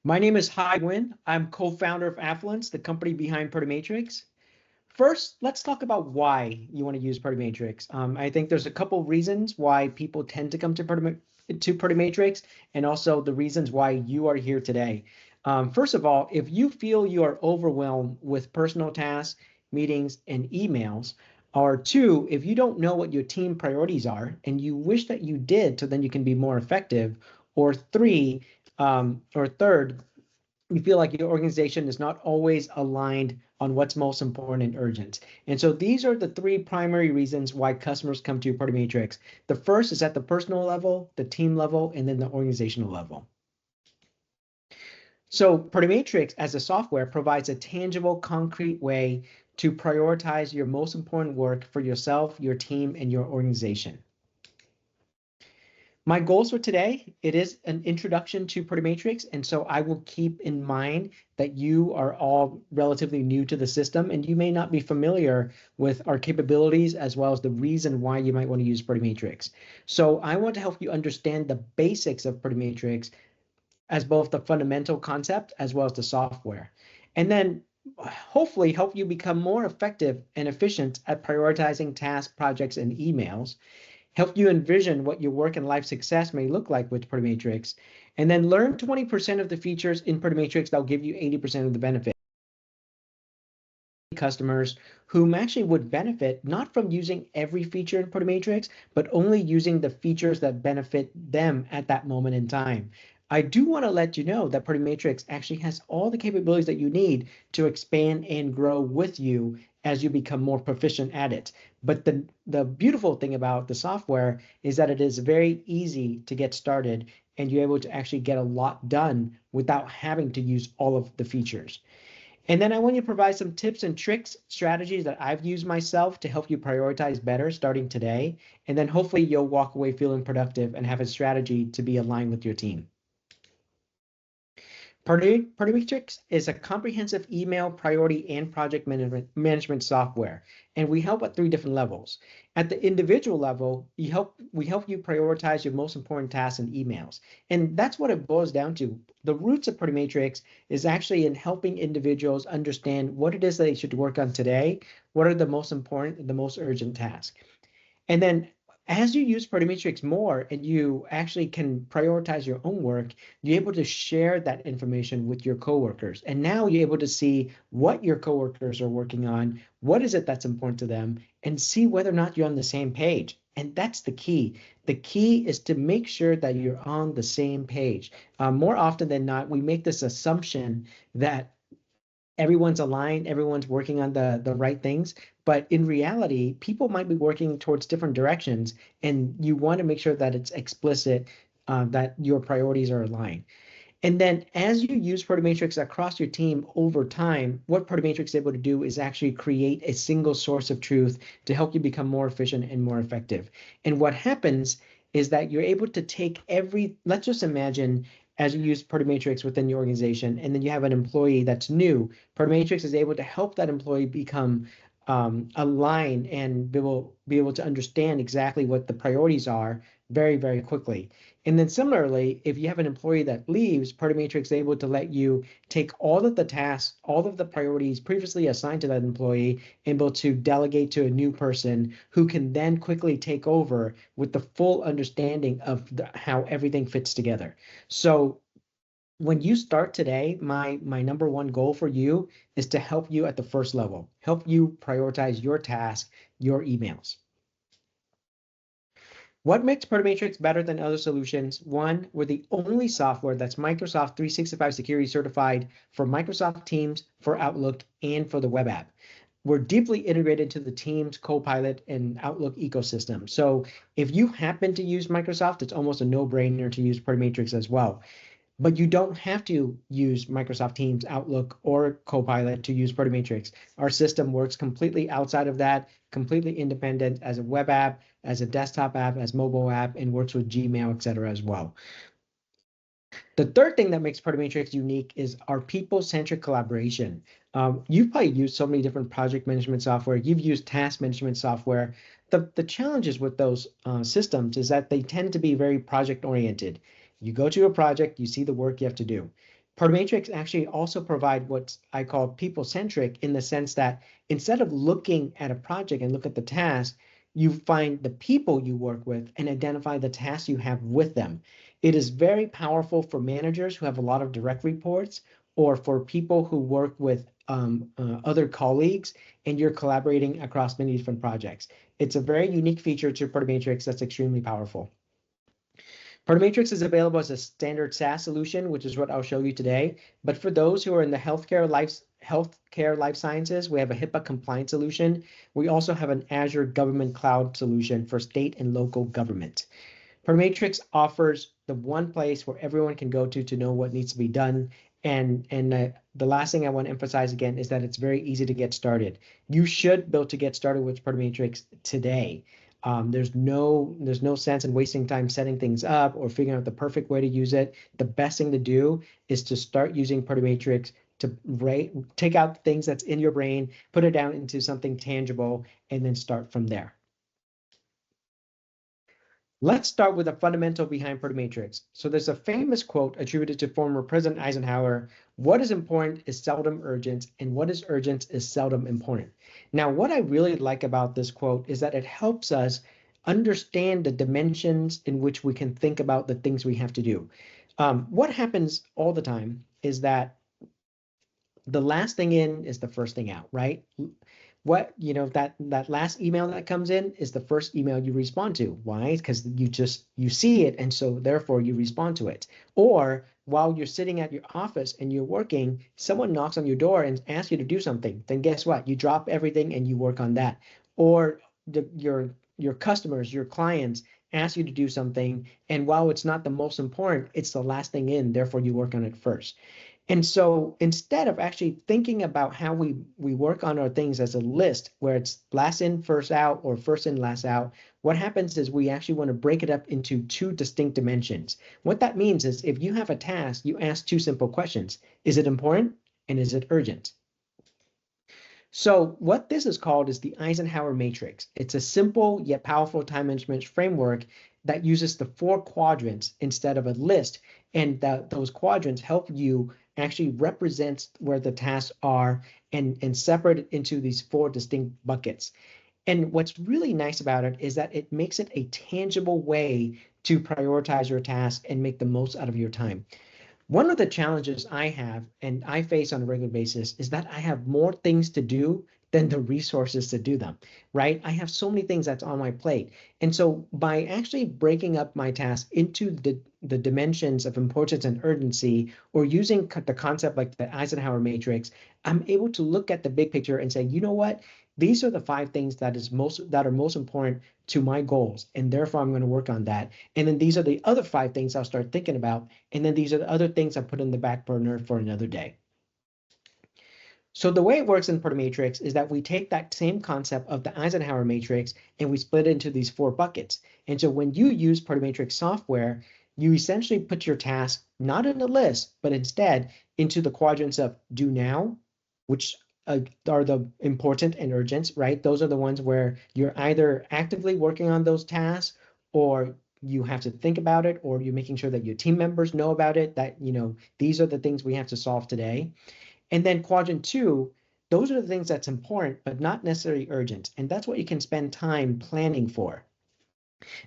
My name is Hai Nguyen. I'm co-founder of Affluence, the company behind Matrix. First, let's talk about why you want to use Matrix. I think there's a couple reasons why people tend to come to Matrix, and also the reasons why you are here today. First of all, if you feel you are overwhelmed with personal tasks, meetings, and emails, or two, if you don't know what your team priorities are and you wish that you did so then you can be more effective, or three, or third, you feel like your organization is not always aligned on what's most important and urgent. And so these are the three primary reasons why customers come to Party Matrix. The first is at the personal level, the team level, and then the organizational level. So Party Matrix as a software provides a tangible, concrete way to prioritize your most important work for yourself, your team, and your organization. My goals for today, it is an introduction to Matrix, and so I will keep in mind that you are all relatively new to the system and you may not be familiar with our capabilities as well as the reason why you might want to use Matrix. So I want to help you understand the basics of Matrix as both the fundamental concept as well as the software. And then hopefully help you become more effective and efficient at prioritizing tasks, projects, and emails, help you envision what your work and life success may look like with Matrix, and then learn 20% of the features in Matrix that'll give you 80% of the benefit. Customers whom actually would benefit not from using every feature in Matrix, but only using the features that benefit them at that moment in time. I do want to let you know that Matrix actually has all the capabilities that you need to expand and grow with you as you become more proficient at it. But the beautiful thing about the software is that it is very easy to get started and you're able to actually get a lot done without having to use all of the features. And then I want to provide some tips and tricks, strategies that I've used myself to help you prioritize better starting today. And then hopefully you'll walk away feeling productive and have a strategy to be aligned with your team. Matrix is a comprehensive email, priority, and project management software, and we help at three different levels. At the individual level, we help you prioritize your most important tasks and emails, and that's what it boils down to. The roots of Matrix is actually in helping individuals understand what it is that they should work on today, what are the most important and the most urgent tasks. And then as you use Matrix more and you actually can prioritize your own work, you're able to share that information with your coworkers. And now you're able to see what your coworkers are working on, what is it that's important to them, and see whether or not you're on the same page. And that's the key. The key is to make sure that you're on the same page. More often than not, we make this assumption that everyone's aligned, everyone's working on the right things. But in reality, people might be working towards different directions, and you want to make sure that it's explicit, that your priorities are aligned. And then as you use Matrix across your team over time, what Matrix is able to do is actually create a single source of truth to help you become more efficient and more effective. And what happens is that you're able to take let's just imagine as you use Matrix within your organization, and then you have an employee that's new. Matrix is able to help that employee become aligned and be able to understand exactly what the priorities are very, very quickly. And then similarly, if you have an employee that leaves, Matrix is able to let you take all of the tasks, all of the priorities previously assigned to that employee, able to delegate to a new person who can then quickly take over with the full understanding of how everything fits together. So when you start today, my number one goal for you is to help you at the first level, help you prioritize your task, your emails. What makes Matrix better than other solutions? One, we're the only software that's Microsoft 365 security certified for Microsoft Teams, for Outlook, and for the web app. We're deeply integrated to the Teams, Copilot, and Outlook ecosystem. So if you happen to use Microsoft, it's almost a no-brainer to use Matrix as well. But you don't have to use Microsoft Teams, Outlook, or Copilot to use Matrix. Our system works completely outside of that, completely independent as a web app, as a desktop app, as mobile app, and works with Gmail, etc. as well. The third thing that makes Matrix unique is our people-centric collaboration. You've probably used so many different project management software. You've used task management software. The challenges with those systems is that they tend to be very project-oriented. You go to a project, you see the work you have to do. Matrix actually also provide what I call people-centric in the sense that instead of looking at a project and look at the task, you find the people you work with and identify the tasks you have with them. It is very powerful for managers who have a lot of direct reports or for people who work with other colleagues and you're collaborating across many different projects. It's a very unique feature to Matrix that's extremely powerful. Matrix is available as a standard SaaS solution, which is what I'll show you today. But for those who are in the healthcare life sciences, we have a HIPAA compliant solution. We also have an Azure government cloud solution for state and local government. Matrix offers the one place where everyone can go to know what needs to be done. And the last thing I want to emphasize again is that it's very easy to get started. You should build to get started with Matrix today. There's no sense in wasting time setting things up or figuring out the perfect way to use it. The best thing to do is to start using Matrix to take out things that's in your brain, put it down into something tangible, and then start from there. Let's start with the fundamental behind Matrix. So there's a famous quote attributed to former President Eisenhower: "What is important is seldom urgent, and what is urgent is seldom important." Now, what I really like about this quote is that it helps us understand the dimensions in which we can think about the things we have to do. What happens all the time is that the last thing in is the first thing out, right? That last email that comes in is the first email you respond to. Why? Because you see it, and so therefore you respond to it. Or while you're sitting at your office and you're working, someone knocks on your door and asks you to do something. Then guess what? You drop everything and you work on that. Or your customers, your clients ask you to do something, and while it's not the most important, it's the last thing in. Therefore, you work on it first. And so instead of actually thinking about how we work on our things as a list where it's last in, first out, or first in, last out, what happens is we actually want to break it up into two distinct dimensions. What that means is if you have a task, you ask two simple questions. Is it important? And is it urgent? So what this is called is the Eisenhower Matrix. It's a simple yet powerful time management framework that uses the 4 quadrants instead of a list. And those quadrants help you actually represent where the tasks are and separate it into these 4 distinct buckets. And what's really nice about it is that it makes it a tangible way to prioritize your task and make the most out of your time. One of the challenges I have and I face on a regular basis is that I have more things to do than the resources to do them, right? I have so many things that's on my plate. And so by actually breaking up my task into the dimensions of importance and urgency, or using the concept like the Eisenhower Matrix, I'm able to look at the big picture and say, you know what? These are the 5 things that are most important to my goals, and therefore I'm going to work on that. And then these are the other 5 things I'll start thinking about, and then these are the other things I put in the back burner for another day. So the way it works in Matrix is that we take that same concept of the Eisenhower Matrix and we split it into these 4 buckets. And so when you use Matrix software, you essentially put your task not in a list, but instead into the quadrants of do now, which are the important and urgent, right? Those are the ones where you're either actively working on those tasks, or you have to think about it, or you're making sure that your team members know about it, that, these are the things we have to solve today. And then quadrant 2, those are the things that's important, but not necessarily urgent. And that's what you can spend time planning for.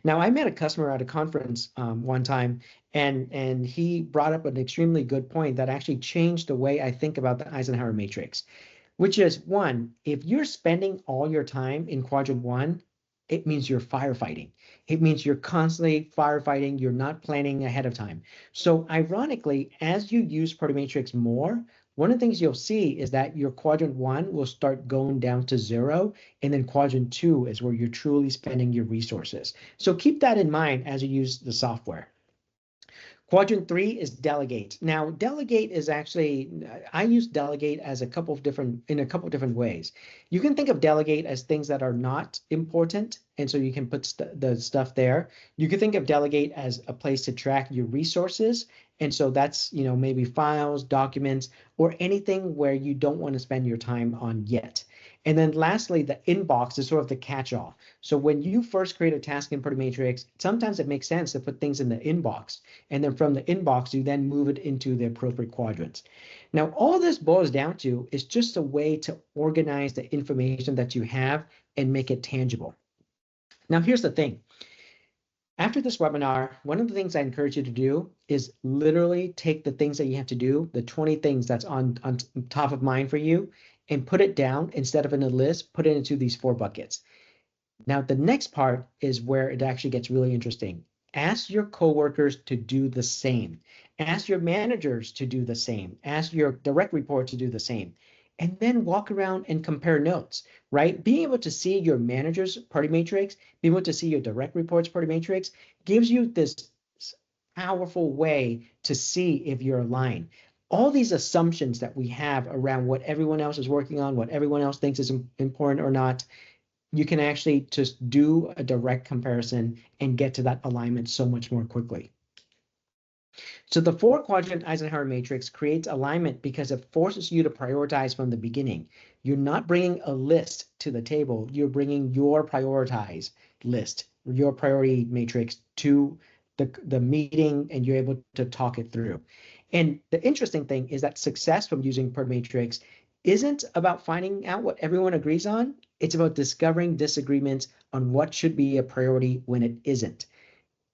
Now, I met a customer at a conference one time, and he brought up an extremely good point that actually changed the way I think about the Eisenhower Matrix, which is, 1, if you're spending all your time in quadrant 1, it means you're firefighting. It means you're constantly firefighting. You're not planning ahead of time. So ironically, as you use Matrix more, one of the things you'll see is that your quadrant 1 will start going down to 0, and then quadrant 2 is where you're truly spending your resources. So keep that in mind as you use the software. Quadrant 3 is delegate. Now, delegate is actually, I use delegate as in a couple of different ways. You can think of delegate as things that are not important, and so you can put the stuff there. You can think of delegate as a place to track your resources, and so that's, maybe files, documents, or anything where you don't want to spend your time on yet. And then lastly, the inbox is sort of the catch-all. So when you first create a task in Product Matrix, sometimes it makes sense to put things in the inbox. And then from the inbox, you then move it into the appropriate quadrants. Now, all this boils down to is just a way to organize the information that you have and make it tangible. Now, here's the thing. After this webinar, one of the things I encourage you to do is literally take the things that you have to do, the 20 things that's on top of mind for you, and put it down instead of in a list, put it into these 4 buckets. Now, the next part is where it actually gets really interesting. Ask your coworkers to do the same. Ask your managers to do the same. Ask your direct report to do the same. And then walk around and compare notes, right? Being able to see your manager's party matrix, being able to see your direct reports party matrix gives you this powerful way to see if you're aligned. All these assumptions that we have around what everyone else is working on, what everyone else thinks is important or not, you can actually just do a direct comparison and get to that alignment so much more quickly. So the 4-quadrant Eisenhower matrix creates alignment because it forces you to prioritize from the beginning. You're not bringing a list to the table. You're bringing your prioritize list, your priority matrix to the meeting, and you're able to talk it through. And the interesting thing is that success from using per matrix isn't about finding out what everyone agrees on. It's about discovering disagreements on what should be a priority when it isn't.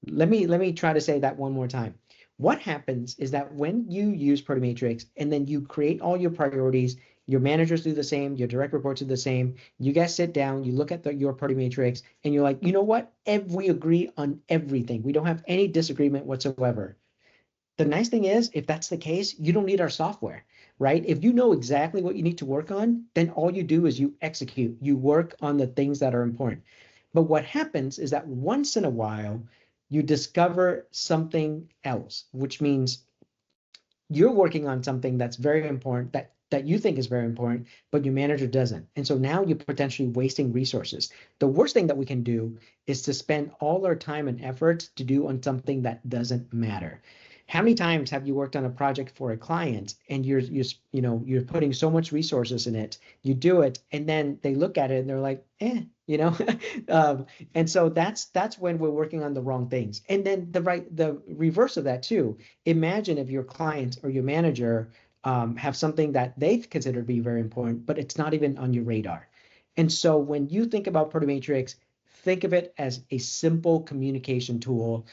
Let me try to say that one more time. What happens is that when you use Proto Matrix and then you create all your priorities, your managers do the same, your direct reports do the same, you guys sit down, you look at your Proto Matrix, and you're like, you know what? We agree on everything. We don't have any disagreement whatsoever. The nice thing is, if that's the case, you don't need our software, right? If you know exactly what you need to work on, then all you do is you execute, you work on the things that are important. But what happens is that once in a while, you discover something else, which means you're working on something that's very important, that you think is very important, but your manager doesn't. And so now you're potentially wasting resources. The worst thing that we can do is to spend all our time and effort to do on something that doesn't matter. How many times have you worked on a project for a client and you're putting so much resources in it, you do it, and then they look at it and they're like, and so that's when we're working on the wrong things. And then the reverse of that too. Imagine if your client or your manager have something that they consider to be very important, but it's not even on your radar. And so when you think about Proto Matrix, think of it as a simple communication tool,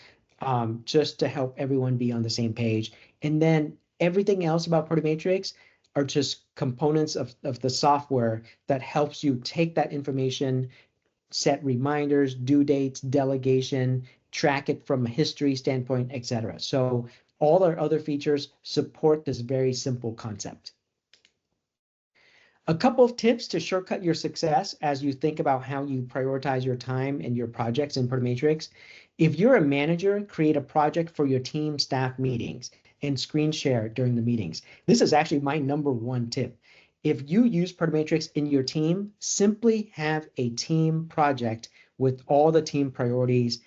just to help everyone be on the same page. And then everything else about Proto Matrix are just components of the software that helps you take that information, set reminders, due dates, delegation, track it from a history standpoint, etc. So all our other features support this very simple concept. A couple of tips to shortcut your success as you think about how you prioritize your time and your projects in Proto Matrix. If you're a manager, create a project for your team staff meetings and screen share during the meetings. This is actually my #1 tip. If you use Proto Matrix in your team, simply have a team project with all the team priorities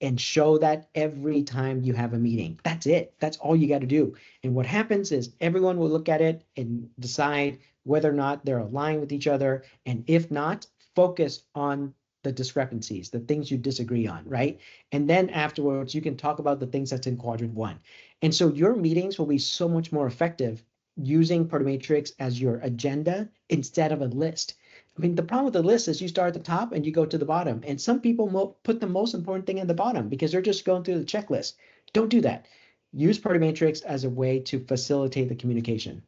and show that every time you have a meeting. That's it. That's all you got to do. And what happens is everyone will look at it and decide whether or not they're aligned with each other. And if not, focus on the discrepancies, the things you disagree on, right? And then afterwards, you can talk about the things that's in quadrant 1. And so your meetings will be so much more effective using Proto Matrix as your agenda instead of a list. I mean, the problem with the list is you start at the top and you go to the bottom. And some people put the most important thing at the bottom because they're just going through the checklist. Don't do that. Use Proto Matrix as a way to facilitate the communication.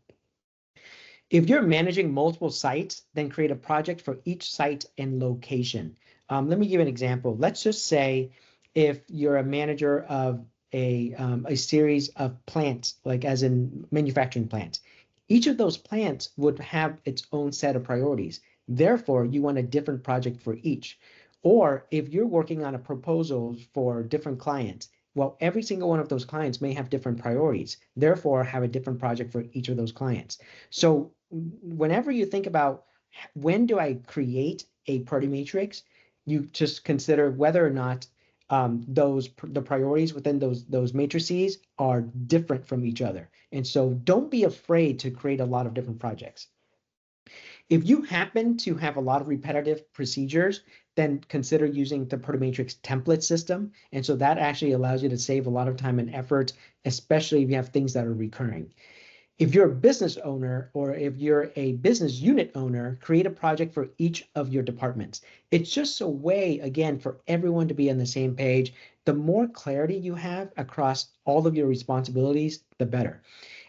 If you're managing multiple sites, then create a project for each site and location. Let me give an example. Let's just say if you're a manager of a series of plants, like as in manufacturing plants, each of those plants would have its own set of priorities. Therefore, you want a different project for each. Or if you're working on a proposal for different clients, well, every single one of those clients may have different priorities. Therefore, have a different project for each of those clients. So whenever you think about when do I create a Proto Matrix, you just consider whether or not the priorities within those matrices are different from each other. And so don't be afraid to create a lot of different projects. If you happen to have a lot of repetitive procedures, then consider using the Protomatrix template system. And so that actually allows you to save a lot of time and effort, especially if you have things that are recurring. If you're a business owner or if you're a business unit owner, create a project for each of your departments. It's just a way, again, for everyone to be on the same page. The more clarity you have across all of your responsibilities, the better.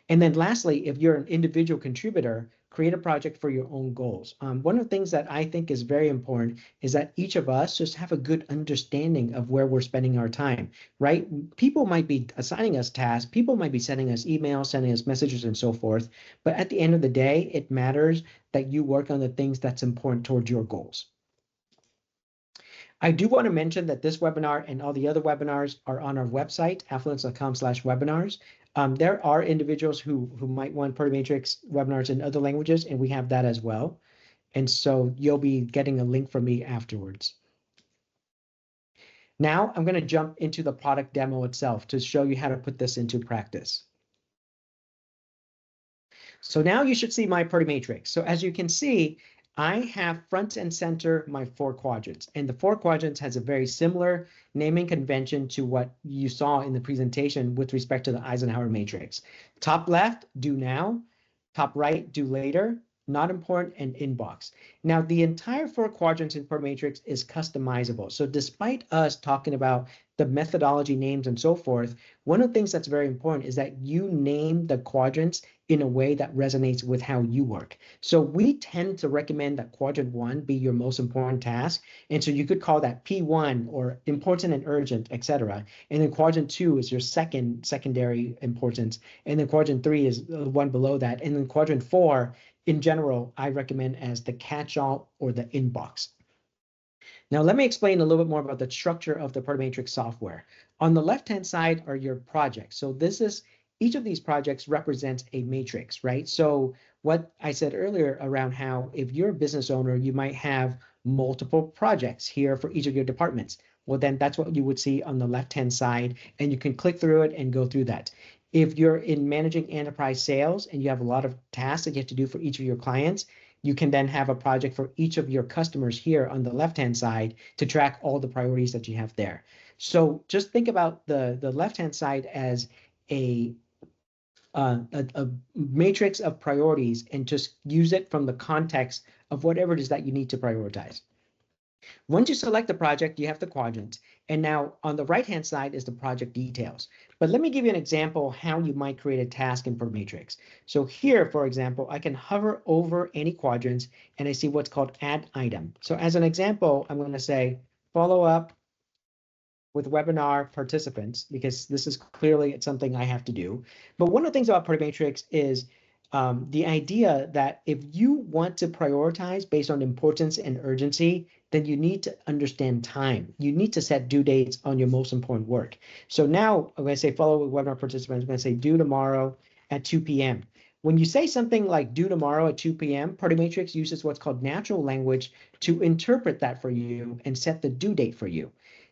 And then lastly, if you're an individual contributor, create a project for your own goals. One of the things that I think is very important is that each of us just have a good understanding of where we're spending our time, right? People might be assigning us tasks, people might be sending us emails, sending us messages and so forth. But at the end of the day, it matters that you work on the things that's important towards your goals. I do want to mention that this webinar and all the other webinars are on our website, affluence.com/webinars. There are individuals who might want Protomatrix webinars in other languages, and we have that as well. And so you'll be getting a link from me afterwards. Now I'm going to jump into the product demo itself to show you how to put this into practice. So now you should see my Protomatrix. So as you can see, I have front and center my 4 quadrants, and the 4 quadrants has a very similar naming convention to what you saw in the presentation with respect to the Eisenhower Matrix. Top left, do now. Top right, do later. Not important, and inbox. Now, the entire 4 quadrants in Protomatrix is customizable. So despite us talking about the methodology names and so forth, one of the things that's very important is that you name the quadrants in a way that resonates with how you work. So we tend to recommend that quadrant 1 be your most important task. And so you could call that P1 or important and urgent, etc. And then quadrant 2 is your secondary importance. And then quadrant 3 is the one below that. And then quadrant 4, in general, I recommend as the catch-all or the inbox. Now, let me explain a little bit more about the structure of the Protomatrix software. On the left-hand side are your projects. So this is each of these projects represents a matrix, right? So what I said earlier around how if you're a business owner, you might have multiple projects here for each of your departments. Well, then that's what you would see on the left-hand side, and you can click through it and go through that. If you're in managing enterprise sales and you have a lot of tasks that you have to do for each of your clients, you can then have a project for each of your customers here on the left-hand side to track all the priorities that you have there. So just think about the left-hand side as a matrix of priorities and just use it from the context of whatever it is that you need to prioritize. Once you select the project, you have the quadrant. And now on the right-hand side is the project details. But let me give you an example how you might create a task in Protomatrix. So here, for example, I can hover over any quadrants and I see what's called add item. So as an example, I'm going to say follow up with webinar participants, because this is clearly something I have to do. But one of the things about Protomatrix is the idea that if you want to prioritize based on importance and urgency, then you need to understand time. You need to set due dates on your most important work. So now I'm going to say follow with webinar participants. I'm going to say due tomorrow at 2 p.m. When you say something like due tomorrow at 2 p.m., Protomatrix uses what's called natural language to interpret that for you and set the due date for you.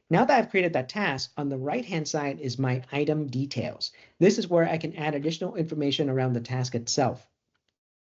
Now that I've created that task, on the right-hand side is my item details. This is where I can add additional information around the task itself.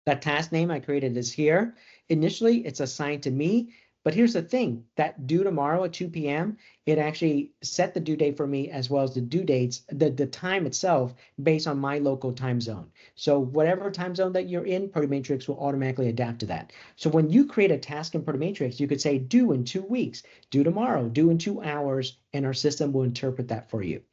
That task name I created is here. Initially, it's assigned to me, but here's the thing, that due tomorrow at 2 p.m., it actually set the due date for me as well as the due dates, the time itself based on my local time zone. So whatever time zone that you're in, Protomatrix will automatically adapt to that. So when you create a task in Protomatrix, you could say due in 2 weeks, due tomorrow, due in 2 hours, and our system will interpret that for you.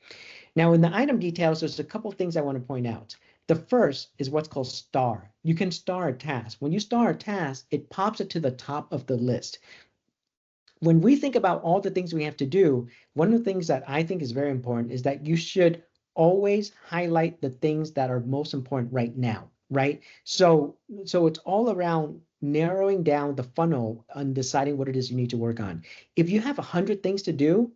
Now in the item details, there's a couple things I want to point out. The first is what's called star. You can star a task. When you star a task, it pops it to the top of the list. When we think about all the things we have to do, one of the things that I think is very important is that you should always highlight the things that are most important right now, right? So it's all around narrowing down the funnel and deciding what it is you need to work on. If you have 100 things to do,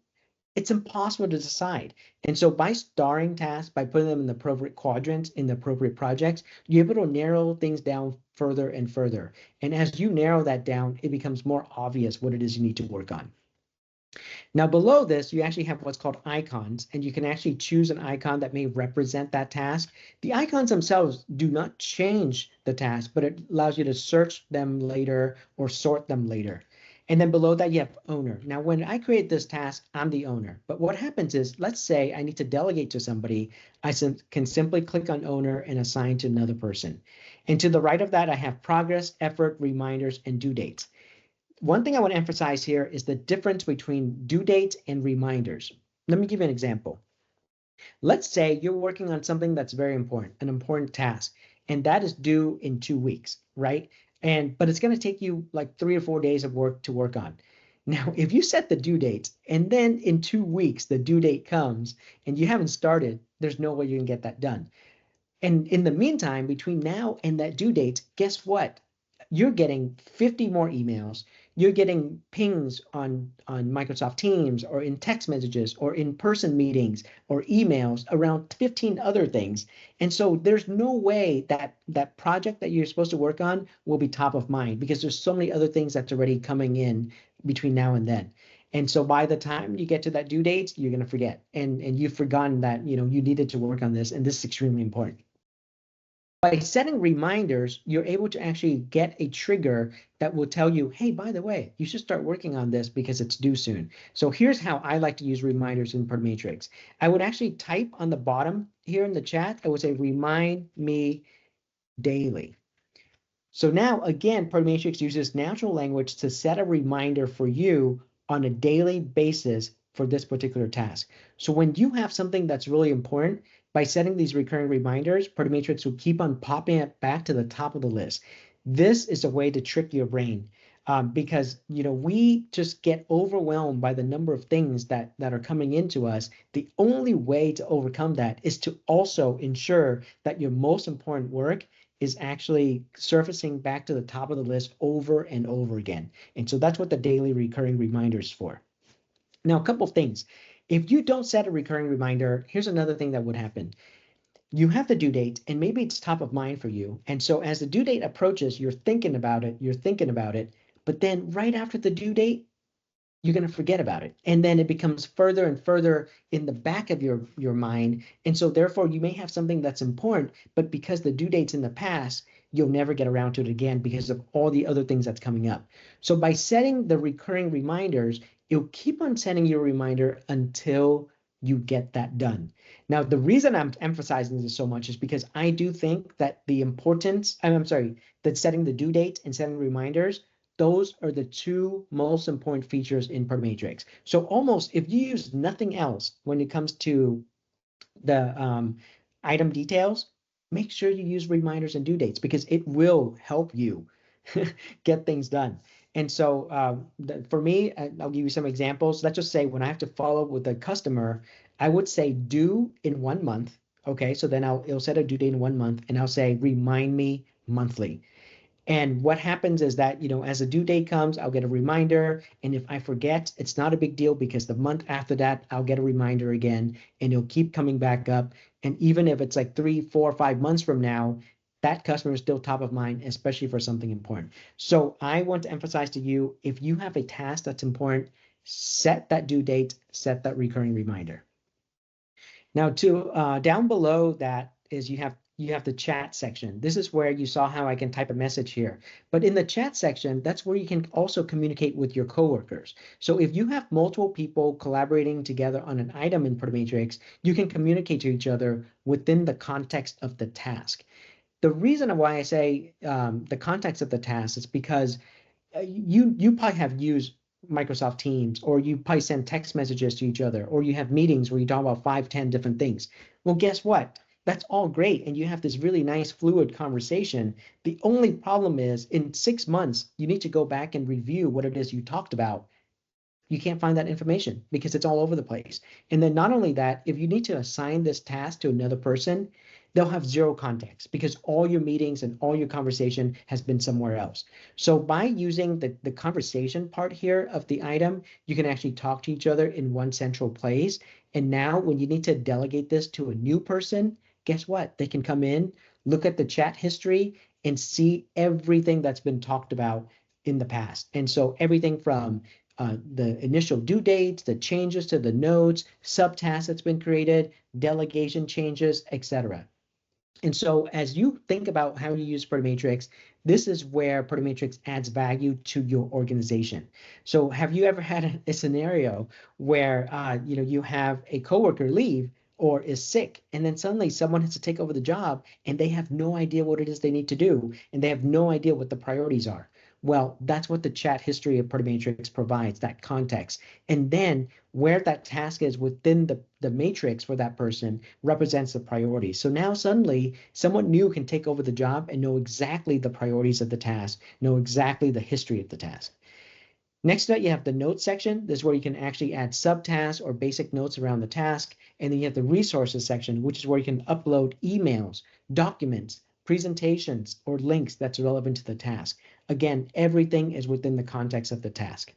it's impossible to decide. And so by starring tasks, by putting them in the appropriate quadrants, in the appropriate projects, you're able to narrow things down further and further. And as you narrow that down, it becomes more obvious what it is you need to work on. Now below this, you actually have what's called icons, and you can actually choose an icon that may represent that task. The icons themselves do not change the task, but it allows you to search them later or sort them later. And then below that, you have owner. Now, when I create this task, I'm the owner. But what happens is, let's say I need to delegate to somebody, can simply click on owner and assign to another person. And to the right of that, I have progress, effort, reminders, and due dates. One thing I want to emphasize here is the difference between due dates and reminders. Let me give you an example. Let's say you're working on something that's very important, an important task, and that is due in 2 weeks, right? But it's going to take you like 3 or 4 days of work to work on. Now, if you set the due dates and then in 2 weeks the due date comes and you haven't started, there's no way you can get that done. And in the meantime, between now and that due date, guess what? You're getting 50 more emails. You're getting pings on Microsoft Teams or in text messages or in-person meetings or emails around 15 other things. And so there's no way that that project that you're supposed to work on will be top of mind because there's so many other things that's already coming in between now and then. And so by the time you get to that due date, you're going to forget. And you've forgotten that, you needed to work on this. And this is extremely important. By setting reminders, you're able to actually get a trigger that will tell you, hey, by the way, you should start working on this because it's due soon. So here's how I like to use reminders in Matrix. I would actually type on the bottom here in the chat, I would say, remind me daily. So now, again, Matrix uses natural language to set a reminder for you on a daily basis for this particular task. So when you have something that's really important, by setting these recurring reminders, Matrix will keep on popping it back to the top of the list. This is a way to trick your brain because we just get overwhelmed by the number of things that are coming into us. The only way to overcome that is to also ensure that your most important work is actually surfacing back to the top of the list over and over again. And so that's what the daily recurring reminder is for. Now, a couple of things. If you don't set a recurring reminder, here's another thing that would happen. You have the due date, and maybe it's top of mind for you. And so as the due date approaches, you're thinking about it, but then right after the due date, you're going to forget about it. And then it becomes further and further in the back of your mind. And so therefore you may have something that's important, but because the due date's in the past, you'll never get around to it again because of all the other things that's coming up. So by setting the recurring reminders, you'll keep on sending your reminder until you get that done. Now, the reason I'm emphasizing this so much is because I do think that the importance, that setting the due date and setting reminders, those are the two most important features in Matrix. So almost if you use nothing else when it comes to the item details, make sure you use reminders and due dates because it will help you get things done. And so for me, I'll give you some examples. Let's just say when I have to follow up with a customer, I would say due in 1 month. Okay, so then it'll set a due date in 1 month and I'll say remind me monthly. And what happens is that, as a due date comes, I'll get a reminder. And if I forget, it's not a big deal because the month after that, I'll get a reminder again and it'll keep coming back up. And even if it's like 3, 4, 5 months from now, that customer is still top of mind, especially for something important. So I want to emphasize to you, if you have a task that's important, set that due date, set that recurring reminder. Now, down below that is you have the chat section. This is where you saw how I can type a message here. But in the chat section, that's where you can also communicate with your coworkers. So if you have multiple people collaborating together on an item in Matrix, you can communicate to each other within the context of the task. The reason why I say the context of the task is because you probably have used Microsoft Teams, or you probably send text messages to each other, or you have meetings where you talk about 5, 10 different things. Well, guess what? That's all great. And you have this really nice fluid conversation. The only problem is in 6 months, you need to go back and review what it is you talked about. You can't find that information because it's all over the place. And then not only that, if you need to assign this task to another person, they'll have zero context because all your meetings and all your conversation has been somewhere else. So by using the conversation part here of the item, you can actually talk to each other in one central place. And now when you need to delegate this to a new person, guess what? They can come in, look at the chat history, and see everything that's been talked about in the past. And so everything from the initial due dates, the changes to the nodes, subtasks that's been created, delegation changes, etc. And so as you think about how you use Protomatrix, this is where Protomatrix adds value to your organization. So have you ever had a scenario where you have a coworker leave or is sick, and then suddenly someone has to take over the job and they have no idea what it is they need to do, and they have no idea what the priorities are? Well, that's what the chat history of Protomatrix provides, that context. And then where that task is within the matrix for that person represents the priorities. So now suddenly someone new can take over the job and know exactly the priorities of the task, know exactly the history of the task. Next to that, you have the notes section. This is where you can actually add subtasks or basic notes around the task. And then you have the resources section, which is where you can upload emails, documents, presentations, or links that's relevant to the task. Again, everything is within the context of the task.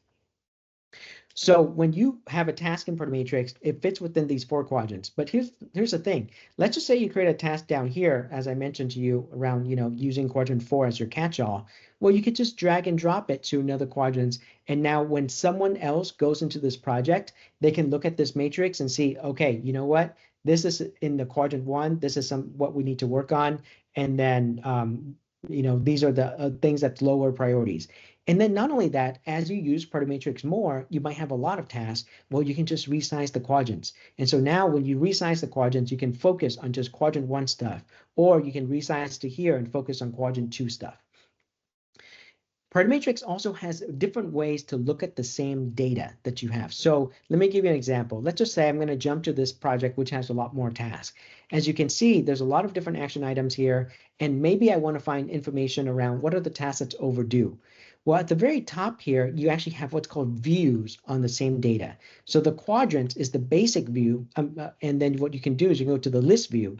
So when you have a task in Protomatrix, it fits within these 4 quadrants. But here's the thing. Let's just say you create a task down here, as I mentioned to you, around using quadrant 4 as your catch-all. Well, you could just drag and drop it to another quadrant. And now when someone else goes into this project, they can look at this matrix and see, okay, you know what? This is in the quadrant 1. This is what we need to work on. And then these are the things that's lower priorities. And then not only that, as you use Protomatrix more, you might have a lot of tasks. Well, you can just resize the quadrants. And so now when you resize the quadrants, you can focus on just quadrant 1 stuff, or you can resize to here and focus on quadrant 2 stuff. Protomatrix also has different ways to look at the same data that you have. So let me give you an example. Let's just say I'm going to jump to this project, which has a lot more tasks. As you can see, there's a lot of different action items here, and maybe I want to find information around what are the tasks that's overdue. Well, at the very top here, you actually have what's called views on the same data. So the quadrant is the basic view, and then what you can do is you go to the list view.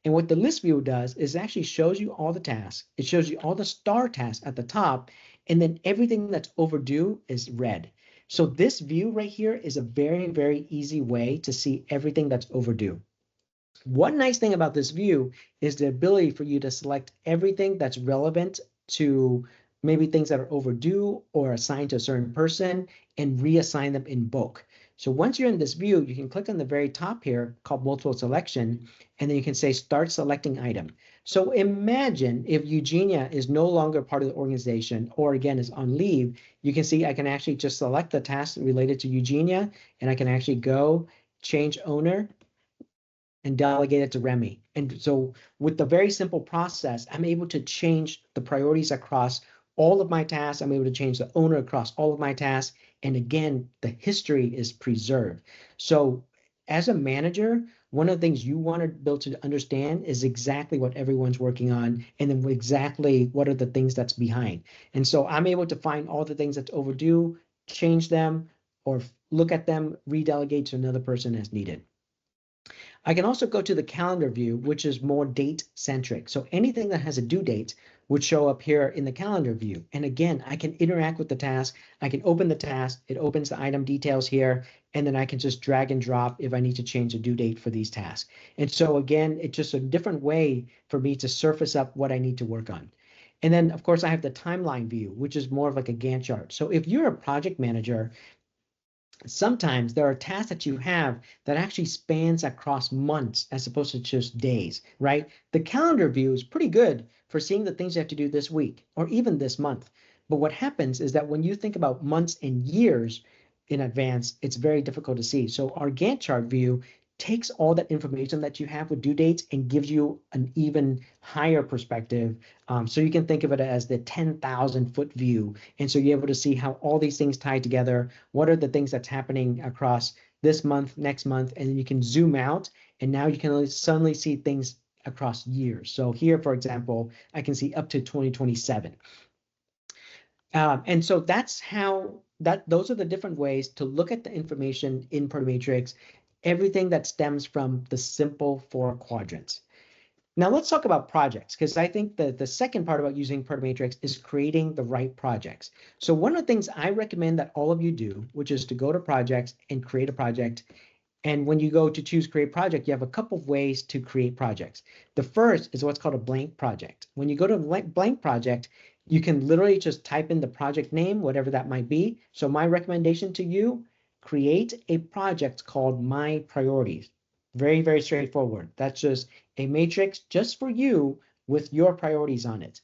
And what the list view does is it actually shows you all the tasks. It shows you all the star tasks at the top, and then everything that's overdue is red. So this view right here is a very, very easy way to see everything that's overdue. One nice thing about this view is the ability for you to select everything that's relevant to maybe things that are overdue or assigned to a certain person and reassign them in bulk. So once you're in this view, you can click on the very top here called multiple selection, and then you can say start selecting item. So imagine if Eugenia is no longer part of the organization, or again is on leave, you can see I can actually just select the task related to Eugenia, and I can actually go change owner and delegate it to Remy. And so with the very simple process, I'm able to change the priorities across all of my tasks. I'm able to change the owner across all of my tasks. And again, the history is preserved. So as a manager, one of the things you want to be able to understand is exactly what everyone's working on, and then exactly what are the things that's behind. And so I'm able to find all the things that's overdue, change them, or look at them, redelegate to another person as needed. I can also go to the calendar view, which is more date centric. So anything that has a due date would show up here in the calendar view. And again, I can interact with the task. I can open the task. It opens the item details here. And then I can just drag and drop if I need to change the due date for these tasks. And so again, it's just a different way for me to surface up what I need to work on. And then of course I have the timeline view, which is more of like a Gantt chart. So if you're a project manager, sometimes there are tasks that you have that actually spans across months as opposed to just days, right? The calendar view is pretty good for seeing the things you have to do this week or even this month. But what happens is that when you think about months and years in advance, it's very difficult to see. So our Gantt chart view takes all that information that you have with due dates and gives you an even higher perspective. So you can think of it as the 10,000-foot view. And so you're able to see how all these things tie together. What are the things that's happening across this month, next month, and then you can zoom out. And now you can suddenly see things across years. So here, for example, I can see up to 2027. And so that's how those are the different ways to look at the information in Protomatrix, everything that stems from the simple 4 quadrants. Now let's talk about projects, because I think that the second part about using Protomatrix is creating the right projects. So one of the things I recommend that all of you do, which is to go to projects and create a project, And when you go to choose create project, you have a couple of ways to create projects. The first is what's called a blank project. When you go to a blank project, you can literally just type in the project name, whatever that might be. So my recommendation to you, create a project called My Priorities. Very, very straightforward. That's just a matrix just for you with your priorities on it.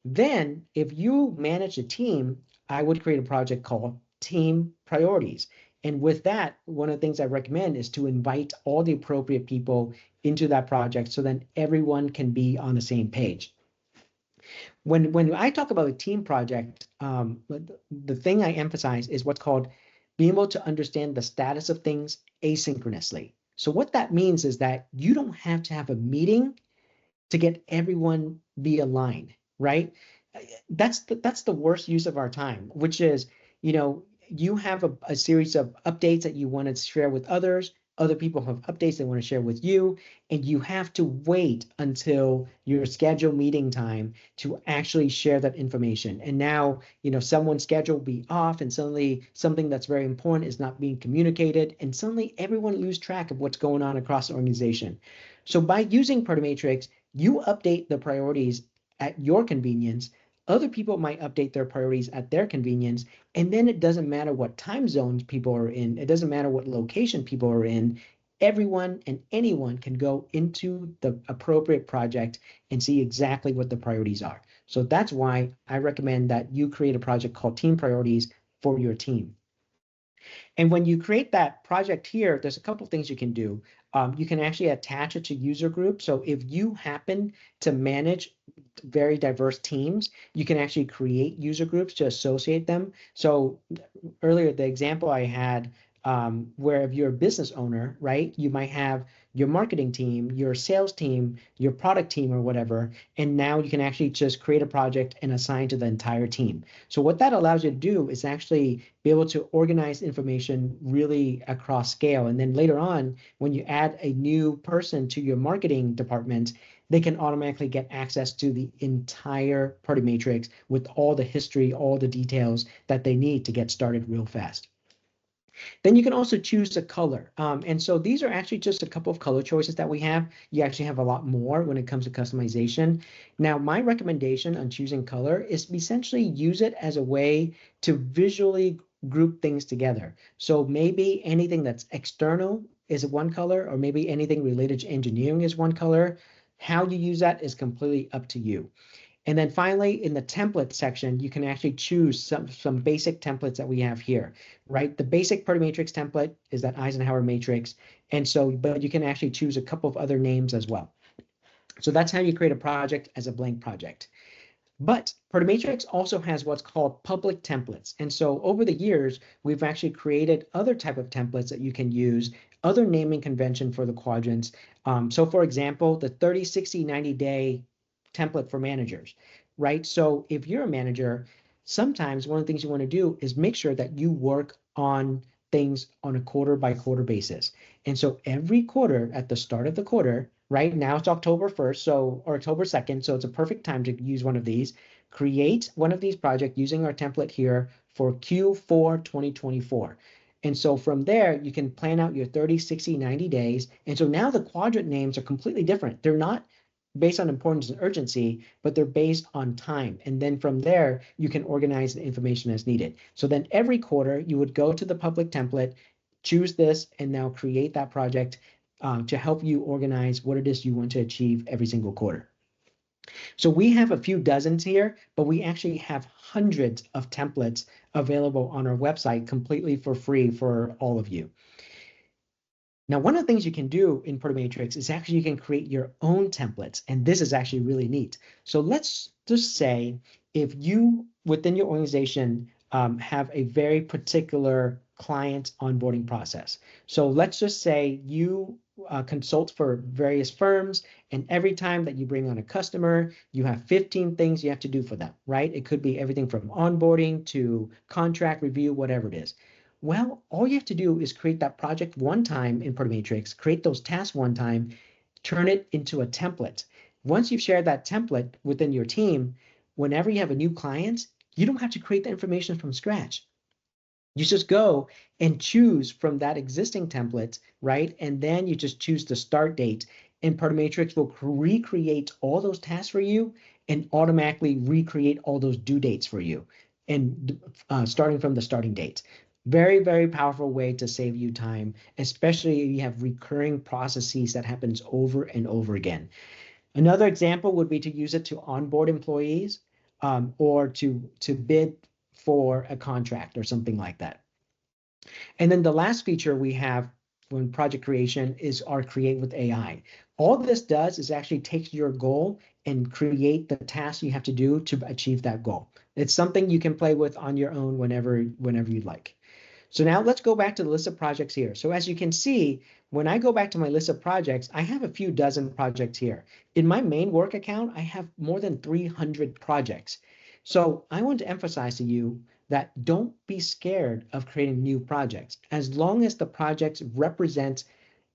Then, if you manage a team, I would create a project called Team Priorities. And with that, one of the things I recommend is to invite all the appropriate people into that project so that everyone can be on the same page. When I talk about a team project, the thing I emphasize is what's called being able to understand the status of things asynchronously. So what that means is that you don't have to have a meeting to get everyone be aligned, right? That's the worst use of our time, which is, you have a series of updates that you want to share with others. Other people have updates they want to share with you, and you have to wait until your scheduled meeting time to actually share that information. And now, someone's schedule will be off, and suddenly something that's very important is not being communicated, and suddenly everyone lose track of what's going on across the organization. So by using Protomatrix, you update the priorities at your convenience. Other people might update their priorities at their convenience. And then it doesn't matter what time zones people are in. It doesn't matter what location people are in. Everyone and anyone can go into the appropriate project and see exactly what the priorities are. So that's why I recommend that you create a project called Team Priorities for your team. And when you create that project here, there's a couple of things you can do. You can actually attach it to user groups. So if you happen to manage very diverse teams, you can actually create user groups to associate them. So earlier, the example I had, where if you're a business owner, right, you might have your marketing team, your sales team, your product team, or whatever, and now you can actually just create a project and assign to the entire team. So what that allows you to do is actually be able to organize information really across scale. And then later on, when you add a new person to your marketing department, they can automatically get access to the entire party matrix with all the history, all the details that they need to get started real fast. Then you can also choose a color. And so these are actually just a couple of color choices that we have. You actually have a lot more when it comes to customization. Now, my recommendation on choosing color is essentially use it as a way to visually group things together. So maybe anything that's external is one color, or maybe anything related to engineering is one color. How you use that is completely up to you. And then finally, in the template section, you can actually choose some basic templates that we have here, right? The basic Party Matrix template is that Eisenhower Matrix. And so, but you can actually choose a couple of other names as well. So that's how you create a project as a blank project. But Protomatrix also has what's called public templates. And so over the years, we've actually created other type of templates that you can use, other naming convention for the quadrants. So for example, the 30, 60, 90-day template for managers, right? So if you're a manager, sometimes one of the things you want to do is make sure that you work on things on a quarter by quarter basis. And so every quarter, at the start of the quarter, right now it's October 1st, so, or October 2nd, so it's a perfect time to use one of these. Create one of these projects using our template here for Q4 2024. And so from there, you can plan out your 30, 60, 90 days. And so now the quadrant names are completely different. They're not based on importance and urgency, but they're based on time. And then from there, you can organize the information as needed. So then every quarter, you would go to the public template, choose this, and now create that project to help you organize what it is you want to achieve every single quarter. So we have a few dozens here, but we actually have hundreds of templates available on our website completely for free for all of you. Now, one of the things you can do in Protomatrix is actually you can create your own templates, and this is actually really neat. So let's just say if you, within your organization, have a very particular client onboarding process. So let's just say you consult for various firms, and every time that you bring on a customer, you have 15 things you have to do for them, right? It could be everything from onboarding to contract review, whatever it is. Well, all you have to do is create that project one time in Protomatrix, create those tasks one time, turn it into a template. Once you've shared that template within your team, whenever you have a new client, you don't have to create the information from scratch. You just go and choose from that existing template, right? And then you just choose the start date, and Matrix will recreate all those tasks for you and automatically recreate all those due dates for you, and starting from the starting date. Very, very powerful way to save you time, especially if you have recurring processes that happens over and over again. Another example would be to use it to onboard employees, or to bid for a contract or something like that. And then the last feature we have when project creation is our create with AI. All this does is actually take your goal and create the tasks you have to do to achieve that goal. It's something you can play with on your own whenever you'd like. So now let's go back to the list of projects here. So as you can see, when I go back to my list of projects, I have a few dozen projects here. In my main work account, I have more than 300 projects. So I want to emphasize to you that don't be scared of creating new projects. As long as the projects represent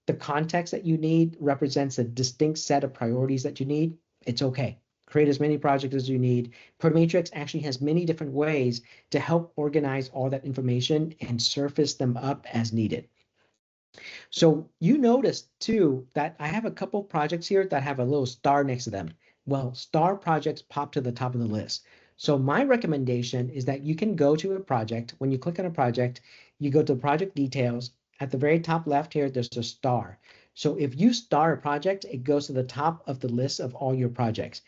the context that you need, represents a distinct set of priorities that you need, it's okay. Create as many projects as you need. Matrix actually has many different ways to help organize all that information and surface them up as needed. So you notice too that I have a couple projects here that have a little star next to them. Well, star projects pop to the top of the list. So my recommendation is that you can go to a project. When you click on a project, you go to project details. At the very top left here, there's a star. So if you star a project, it goes to the top of the list of all your projects.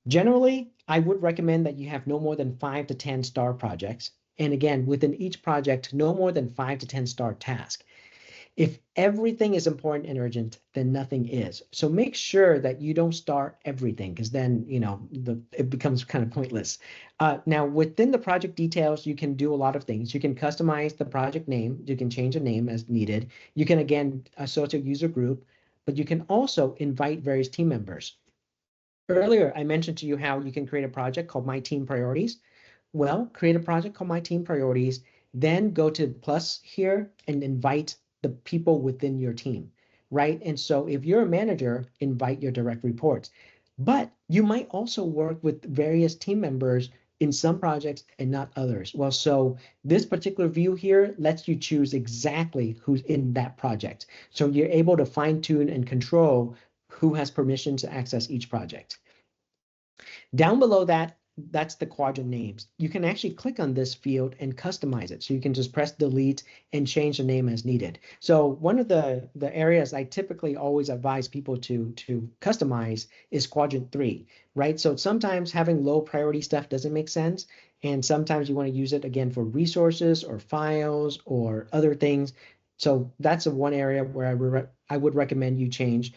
Generally, I would recommend that you have no more than 5 to 10 star projects. And again, within each project, no more than 5 to 10 star tasks. If everything is important and urgent, then nothing is. So make sure that you don't start everything, because then, it becomes kind of pointless. Now, within the project details, you can do a lot of things. You can customize the project name. You can change the name as needed. You can, again, associate user group, but you can also invite various team members. Earlier, I mentioned to you how you can create a project called My Team Priorities. Well, create a project called My Team Priorities, then go to plus here and invite the people within your team, right? And so if you're a manager, invite your direct reports. But you might also work with various team members in some projects and not others. Well, so this particular view here lets you choose exactly who's in that project. So you're able to fine tune and control who has permission to access each project. Down below that, that's the quadrant names. You can actually click on this field and customize it. So you can just press delete and change the name as needed. So one of the areas I typically always advise people to customize is quadrant 3, right? So sometimes having low priority stuff doesn't make sense. And sometimes you want to use it again for resources or files or other things. So that's one area where I would recommend you change.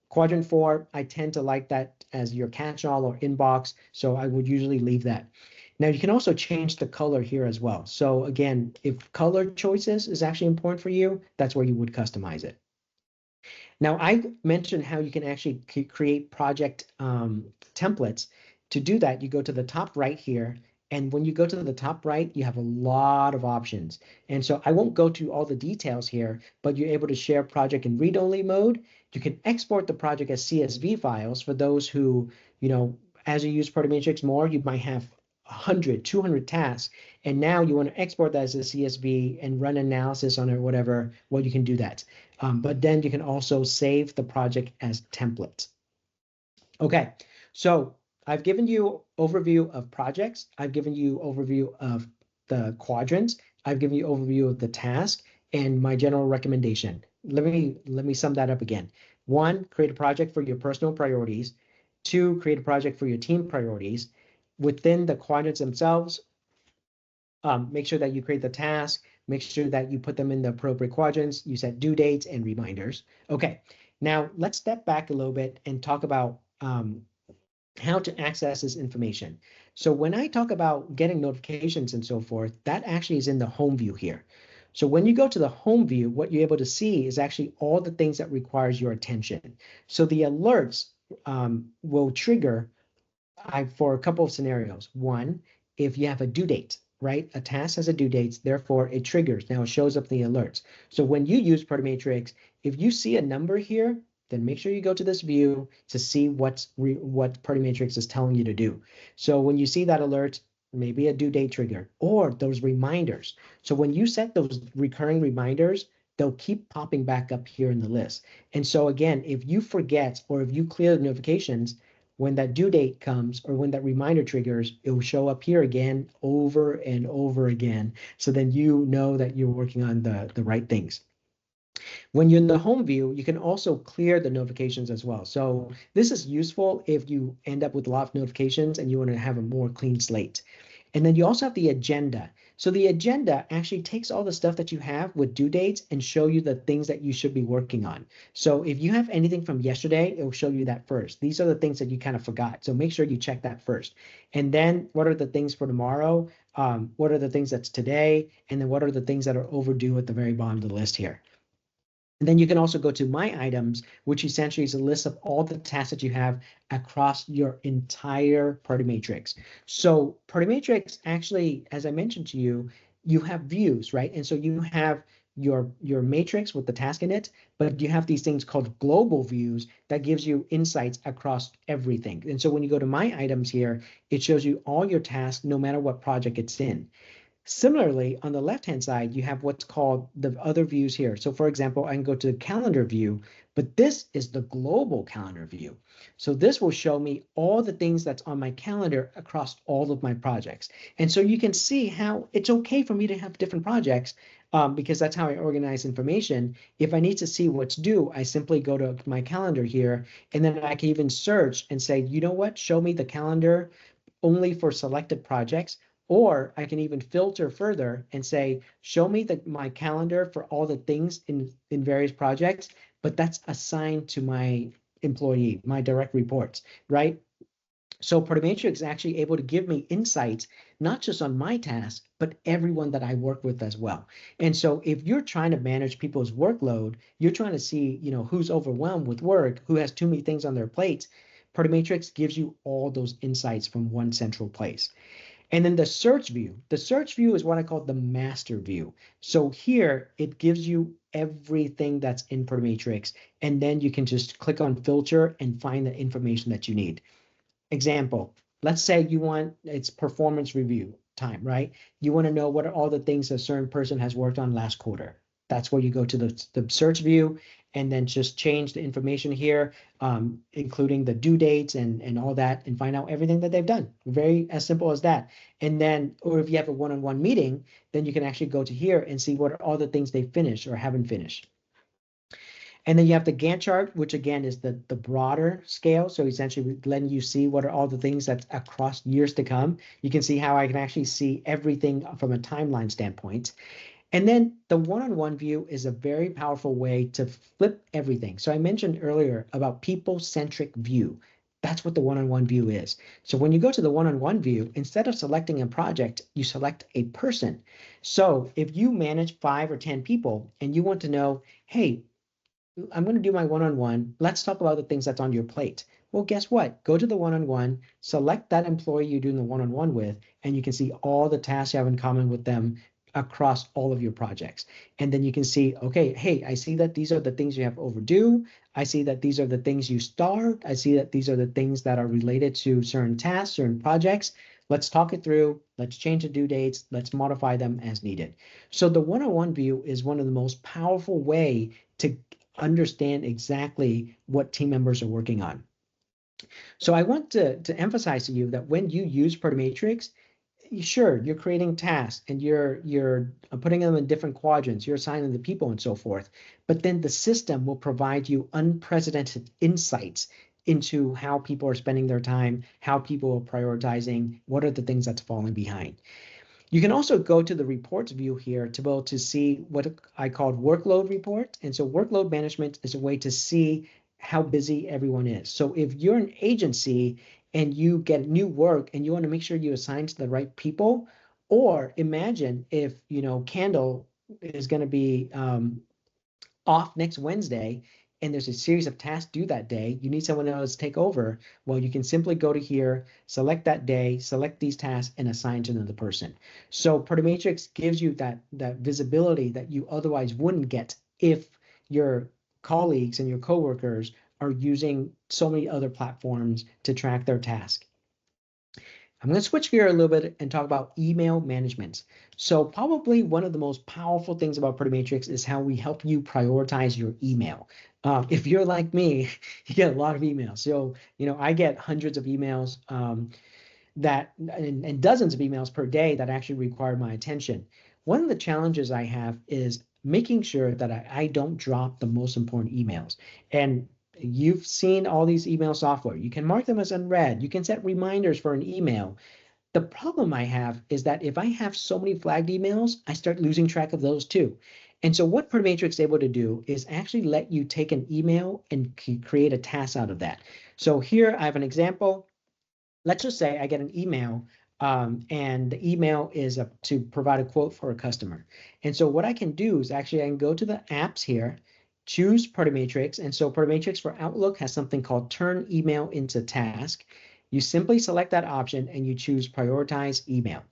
Quadrant 4, I tend to like that as your catch-all or inbox, so I would usually leave that. Now you can also change the color here as well. So again, if color choices is actually important for you, that's where you would customize it. Now I mentioned how you can actually create project templates. To do that, you go to the top right here, and when you go to the top right, you have a lot of options. And so I won't go to all the details here, but you're able to share project in read-only mode. You can export the project as CSV files for those who, as you use Matrix more, you might have 100, 200 tasks, and now you want to export that as a CSV and run analysis on it or whatever, well, you can do that. But then you can also save the project as template. Okay, so I've given you overview of projects. I've given you overview of the quadrants. I've given you overview of the task and my general recommendation. Let me sum that up again. 1, create a project for your personal priorities. 2, create a project for your team priorities. Within the quadrants themselves, make sure that you create the task, make sure that you put them in the appropriate quadrants, you set due dates and reminders. Okay, now let's step back a little bit and talk about how to access this information. So when I talk about getting notifications and so forth, that actually is in the home view here. So when you go to the home view, what you're able to see is actually all the things that requires your attention. So the alerts will trigger for a couple of scenarios. 1, if you have a due date, right? A task has a due date, therefore it triggers. Now it shows up the alerts. So when you use Matrix, if you see a number here, then make sure you go to this view to see what Matrix is telling you to do. So when you see that alert, maybe a due date trigger, or those reminders. So when you set those recurring reminders, they'll keep popping back up here in the list. And so again, if you forget or if you clear the notifications, when that due date comes or when that reminder triggers, it will show up here again over and over again. So then you know that you're working on the right things. When you're in the home view, you can also clear the notifications as well. So this is useful if you end up with a lot of notifications and you want to have a more clean slate. And then you also have the agenda. So the agenda actually takes all the stuff that you have with due dates and show you the things that you should be working on. So if you have anything from yesterday, it will show you that first. These are the things that you kind of forgot. So make sure you check that first. And then what are the things for tomorrow? What are the things that's today? And then what are the things that are overdue at the very bottom of the list here? And then you can also go to My Items, which essentially is a list of all the tasks that you have across your entire Party Matrix. So Party Matrix actually, as I mentioned to you, you have views, right? And so you have your matrix with the task in it, but you have these things called global views that gives you insights across everything. And so when you go to My Items here, it shows you all your tasks, no matter what project it's in. Similarly, on the left-hand side, you have what's called the other views here. So for example, I can go to the calendar view, but this is the global calendar view. So this will show me all the things that's on my calendar across all of my projects. And so you can see how it's okay for me to have different projects because that's how I organize information. If I need to see what's due, I simply go to my calendar here, and then I can even search and say, you know what, show me the calendar only for selected projects. Or I can even filter further and say, show me my calendar for all the things in various projects, but that's assigned to my employee, my direct reports, right? So Protomatrix is actually able to give me insights, not just on my task, but everyone that I work with as well. And so if you're trying to manage people's workload, you're trying to see, who's overwhelmed with work, who has too many things on their plates, Protomatrix gives you all those insights from one central place. And then the search view is what I call the master view. So here it gives you everything that's in Protomatrix, and then you can just click on filter and find the information that you need. Example, let's say it's performance review time, right? You want to know what are all the things a certain person has worked on last quarter. That's where you go to the search view and then just change the information here, including the due dates and all that, and find out everything that they've done. Very as simple as that. And then, or if you have a one-on-one meeting, then you can actually go to here and see what are all the things they finished or haven't finished. And then you have the Gantt chart, which again is the broader scale. So essentially letting you see what are all the things that's across years to come. You can see how I can actually see everything from a timeline standpoint. And then the one-on-one view is a very powerful way to flip everything. So I mentioned earlier about people-centric view. That's what the one-on-one view is. So when you go to the one-on-one view, instead of selecting a project, you select a person. So if you manage 5 or 10 people and you want to know, hey, I'm going to do my one-on-one. Let's talk about the things that's on your plate. Well, guess what? Go to the one-on-one, select that employee you're doing the one-on-one with, and you can see all the tasks you have in common with them across all of your projects. And then you can see, okay, hey, I see that these are the things you have overdue. I see that these are the things you start. I see that these are the things that are related to certain tasks, certain projects. Let's talk it through. Let's change the due dates. Let's modify them as needed. So the one-on-one view is one of the most powerful way to understand exactly what team members are working on. So I want to emphasize to you that when you use Protomatrix, sure, you're creating tasks and you're putting them in different quadrants, you're assigning the people and so forth, but then the system will provide you unprecedented insights into how people are spending their time, how people are prioritizing, what are the things that's falling behind. You can also go to the reports view here to be able to see what I called workload report. And so workload management is a way to see how busy everyone is. So if you're an agency and you get new work and you want to make sure you assign to the right people, or imagine if, Candle is going to be off next Wednesday and there's a series of tasks due that day, you need someone else to take over. Well, you can simply go to here, select that day, select these tasks, and assign to another person. So Protomatrix gives you that visibility that you otherwise wouldn't get if your colleagues and your coworkers are using so many other platforms to track their task. I'm going to switch gear a little bit and talk about email management. So probably one of the most powerful things about Matrix is how we help you prioritize your email. If you're like me, you get a lot of emails. So, I get hundreds of emails and dozens of emails per day that actually require my attention. One of the challenges I have is making sure that I don't drop the most important emails. And you've seen all these email software. You can mark them as unread. You can set reminders for an email. The problem I have is that if I have so many flagged emails, I start losing track of those too. And so what Matrix is able to do is actually let you take an email and create a task out of that. So here I have an example. Let's just say I get an email, and the email is to provide a quote for a customer. And so what I can do is actually I can go to the apps here, choose Matrix. And so Matrix for Outlook has something called turn email into task. You simply select that option and you choose prioritize email.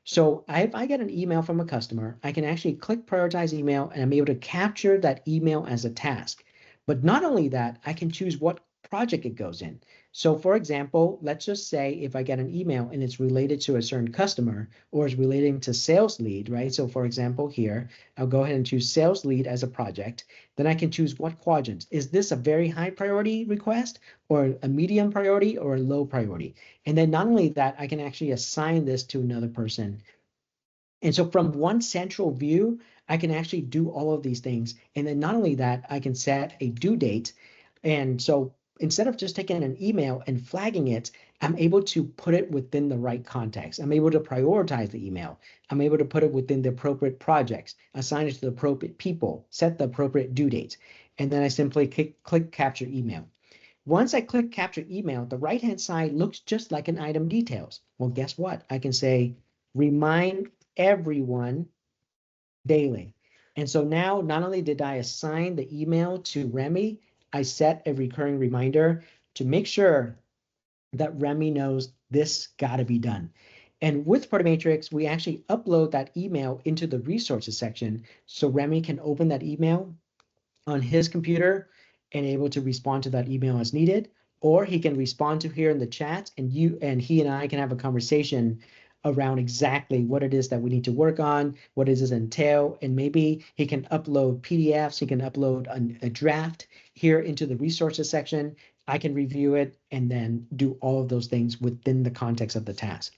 So if I get an email from a customer, I can actually click prioritize email and I'm able to capture that email as a task. But not only that, I can choose what project it goes in. So for example, let's just say if I get an email and it's related to a certain customer or is relating to sales lead, right? So for example, here, I'll go ahead and choose sales lead as a project. Then I can choose what quadrant. Is this a very high priority request or a medium priority or a low priority? And then not only that, I can actually assign this to another person. And so from one central view, I can actually do all of these things. And then not only that, I can set a due date. And so instead of just taking an email and flagging it, I'm able to put it within the right context. I'm able to prioritize the email. I'm able to put it within the appropriate projects, assign it to the appropriate people, set the appropriate due dates. And then I simply click capture email. Once I click capture email, the right-hand side looks just like an item details. Well, guess what? I can say remind everyone daily. And so now not only did I assign the email to Remy, I set a recurring reminder to make sure that Remy knows this got to be done. And with Matrix, we actually upload that email into the resources section so Remy can open that email on his computer and able to respond to that email as needed, or he can respond to here in the chat and he and I can have a conversation around exactly what it is that we need to work on, what does this entail, and maybe he can upload PDFs, he can upload a draft here into the resources section. I can review it and then do all of those things within the context of the task.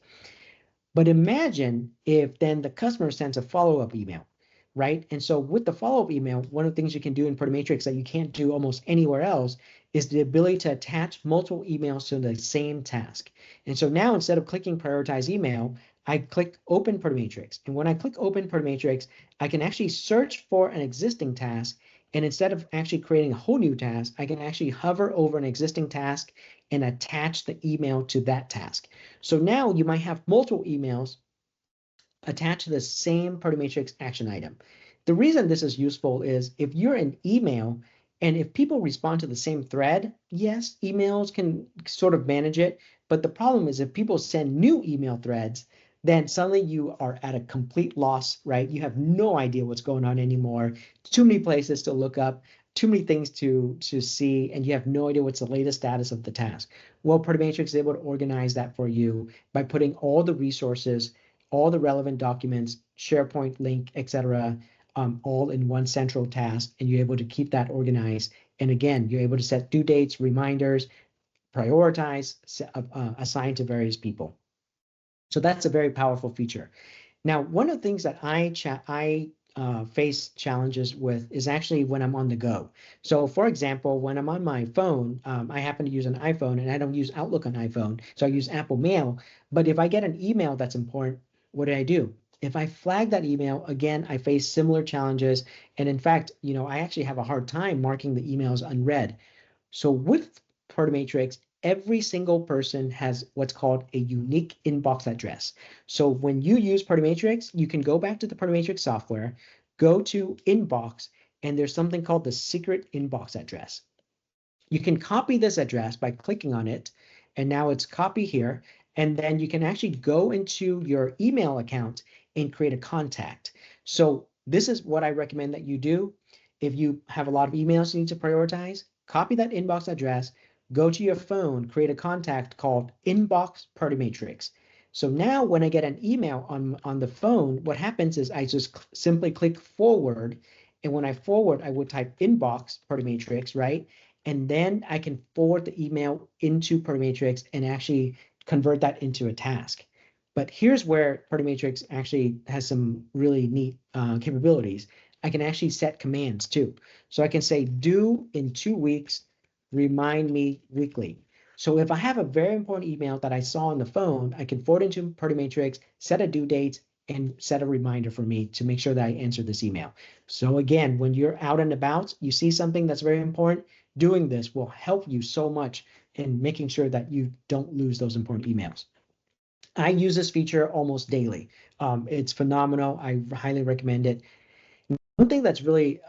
But imagine if then the customer sends a follow-up email, right? And so with the follow-up email, one of the things you can do in Matrix that you can't do almost anywhere else is the ability to attach multiple emails to the same task. And so now instead of clicking prioritize email, I click open Matrix. And when I click open Matrix, I can actually search for an existing task. And instead of actually creating a whole new task, I can actually hover over an existing task and attach the email to that task. So now you might have multiple emails attached to the same Matrix action item. The reason this is useful is if you're an email and if people respond to the same thread, yes, emails can sort of manage it. But the problem is if people send new email threads, then suddenly you are at a complete loss, right? You have no idea what's going on anymore. Too many places to look up, too many things to see, and you have no idea what's the latest status of the task. Well, Matrix is able to organize that for you by putting all the resources, all the relevant documents, SharePoint link, etc., all in one central task, and you're able to keep that organized. And again, you're able to set due dates, reminders, prioritize, assign to various people. So that's a very powerful feature. Now, one of the things that I face challenges with is actually when I'm on the go. So for example, when I'm on my phone, I happen to use an iPhone and I don't use Outlook on iPhone, so I use Apple Mail. But if I get an email that's important, what do? If I flag that email, again, I face similar challenges. And in fact, I actually have a hard time marking the emails unread. So with Matrix, every single person has what's called a unique inbox address. So when you use Matrix, you can go back to the Matrix software, go to inbox, and there's something called the secret inbox address. You can copy this address by clicking on it, and now it's copy here, and then you can actually go into your email account and create a contact. So this is what I recommend that you do. If you have a lot of emails you need to prioritize, copy that inbox address, go to your phone, create a contact called Inbox Matrix. So now when I get an email on the phone, what happens is I just simply click forward. And when I forward, I would type inbox per matrix, right? And then I can forward the email into per matrix and actually convert that into a task. But here's where Matrix actually has some really neat capabilities. I can actually set commands too. So I can say due in 2 weeks, remind me weekly. So if I have a very important email that I saw on the phone, I can forward into Matrix, set a due date, and set a reminder for me to make sure that I answer this email. So again, when you're out and about, you see something that's very important, doing this will help you so much in making sure that you don't lose those important emails. I use this feature almost daily. It's phenomenal. I highly recommend it. One thing that's really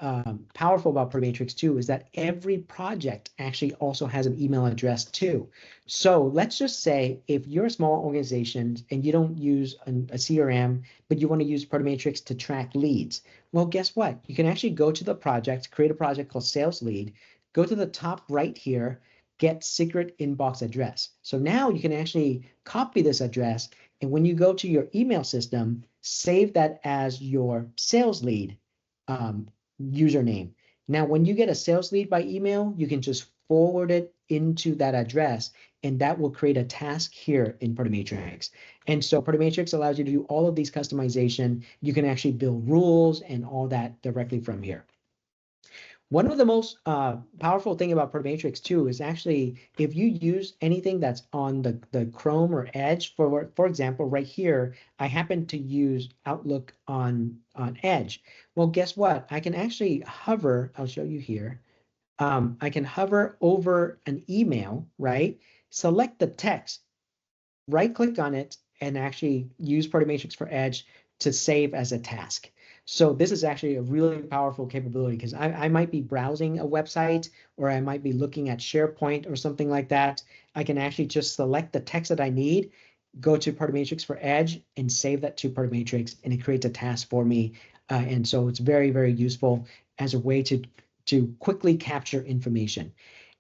powerful about Matrix too is that every project actually also has an email address too. So let's just say if you're a small organization and you don't use a CRM, but you want to use Matrix to track leads. Well, guess what? You can actually go to the project, create a project called Sales Lead, go to the top right here, get secret inbox address. So now you can actually copy this address, and when you go to your email system, save that as your sales lead username. Now, when you get a sales lead by email, you can just forward it into that address, and that will create a task here in Matrix. And so Matrix allows you to do all of these customization. You can actually build rules and all that directly from here. One of the most powerful thing about Matrix too is actually if you use anything that's on the Chrome or Edge, for example, right here, I happen to use Outlook on Edge. Well, guess what? I can actually hover, I'll show you here. I can hover over an email, right? Select the text, right click on it, and actually use Matrix for Edge to save as a task. So this is actually a really powerful capability because I might be browsing a website or I might be looking at SharePoint or something like that. I can actually just select the text that I need, go to Matrix for Edge, and save that to Matrix, and it creates a task for me. And so it's very, very useful as a way to quickly capture information.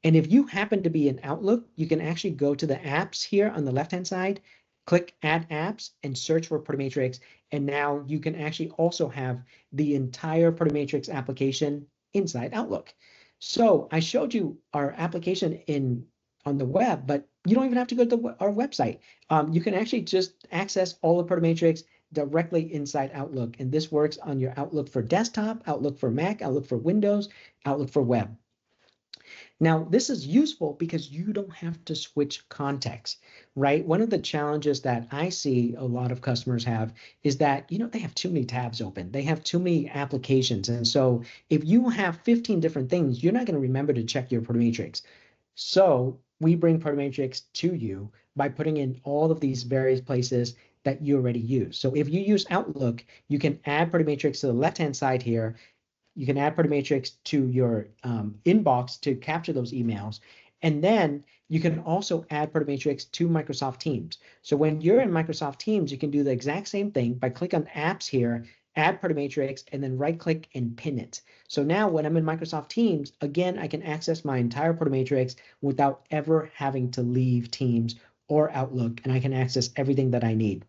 And if you happen to be in Outlook, you can actually go to the apps here on the left-hand side, click Add Apps, and search for Matrix. And now you can actually also have the entire Matrix application inside Outlook. So I showed you our application on the web, but you don't even have to go to our website. You can actually just access all of Matrix directly inside Outlook. And this works on your Outlook for desktop, Outlook for Mac, Outlook for Windows, Outlook for web. Now, this is useful because you don't have to switch contexts, right? One of the challenges that I see a lot of customers have is that, they have too many tabs open. They have too many applications. And so if you have 15 different things, you're not going to remember to check your Matrix. So we bring Matrix to you by putting in all of these various places that you already use. So if you use Outlook, you can add Matrix to the left-hand side here. You can add Matrix to your inbox to capture those emails. And then you can also add Matrix to Microsoft Teams. So when you're in Microsoft Teams, you can do the exact same thing by click on apps here, add Matrix, and then right click and pin it. So now when I'm in Microsoft Teams, again, I can access my entire Matrix without ever having to leave Teams or Outlook, and I can access everything that I need.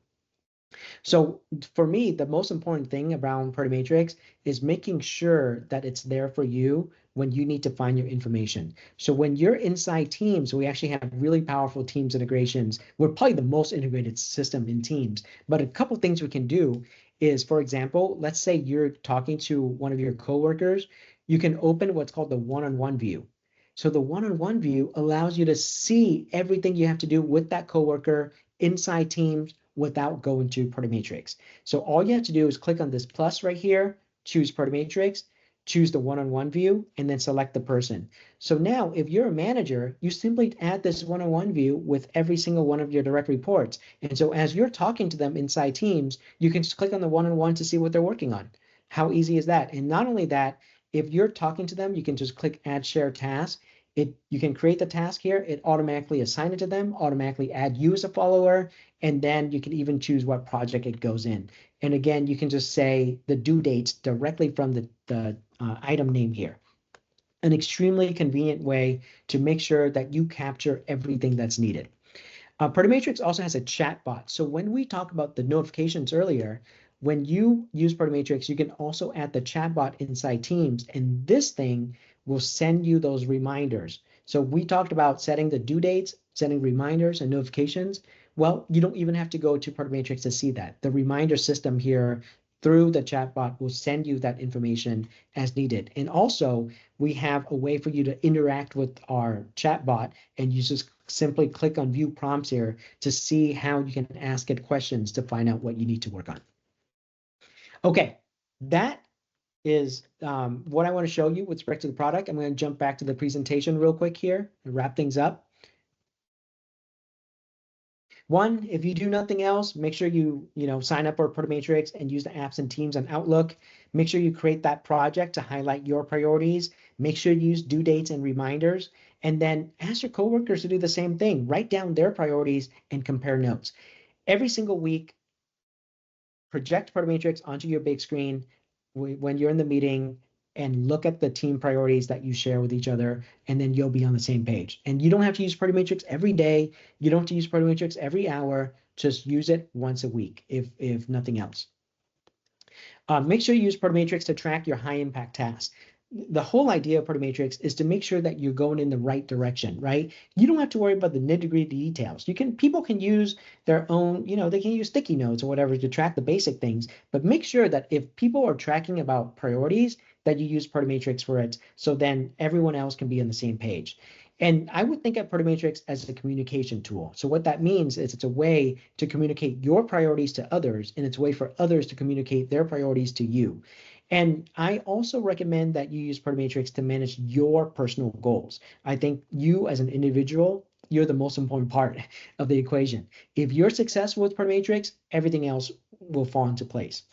So for me, the most important thing around Matrix is making sure that it's there for you when you need to find your information. So when you're inside Teams, we actually have really powerful Teams integrations. We're probably the most integrated system in Teams. But a couple things we can do is, for example, let's say you're talking to one of your coworkers, you can open what's called the one-on-one view. So the one-on-one view allows you to see everything you have to do with that coworker inside Teams without going to Matrix. So all you have to do is click on this plus right here, choose Matrix, choose the one-on-one view, and then select the person. So now if you're a manager, you simply add this one-on-one view with every single one of your direct reports. And so as you're talking to them inside Teams, you can just click on the one-on-one to see what they're working on. How easy is that? And not only that, if you're talking to them, you can just click add share task. You can create the task here, it automatically assign it to them, automatically add you as a follower, and then you can even choose what project it goes in. And again, you can just say the due dates directly from the item name here. An extremely convenient way to make sure that you capture everything that's needed. Matrix also has a chat bot. So when we talk about the notifications earlier, when you use Matrix, you can also add the chat bot inside Teams, and this thing will send you those reminders. So we talked about setting the due dates, setting reminders and notifications. Well, you don't even have to go to Matrix to see that. The reminder system here through the chatbot will send you that information as needed. And also, we have a way for you to interact with our chatbot, and you just simply click on view prompts here to see how you can ask it questions to find out what you need to work on. Okay, that is what I want to show you with respect to the product. I'm going to jump back to the presentation real quick here and wrap things up. One, if you do nothing else, make sure you sign up for Matrix and use the apps and Teams on Outlook. Make sure you create that project to highlight your priorities. Make sure you use due dates and reminders. And then ask your coworkers to do the same thing. Write down their priorities and compare notes. Every single week, project Matrix onto your big screen when you're in the meeting and look at the team priorities that you share with each other, and then you'll be on the same page. And you don't have to use Matrix every day. You don't have to use Matrix every hour. Just use it once a week, if nothing else. Make sure you use Matrix to track your high impact tasks. The whole idea of Matrix is to make sure that you're going in the right direction, right? You don't have to worry about the nitty-gritty details. People can use their own, they can use sticky notes or whatever to track the basic things, but make sure that if people are tracking about priorities, that you use Matrix for it, so then everyone else can be on the same page. And I would think of Matrix as a communication tool. So what that means is it's a way to communicate your priorities to others, and it's a way for others to communicate their priorities to you. And I also recommend that you use Matrix to manage your personal goals. I think you as an individual, you're the most important part of the equation. If you're successful with Matrix, everything else will fall into place.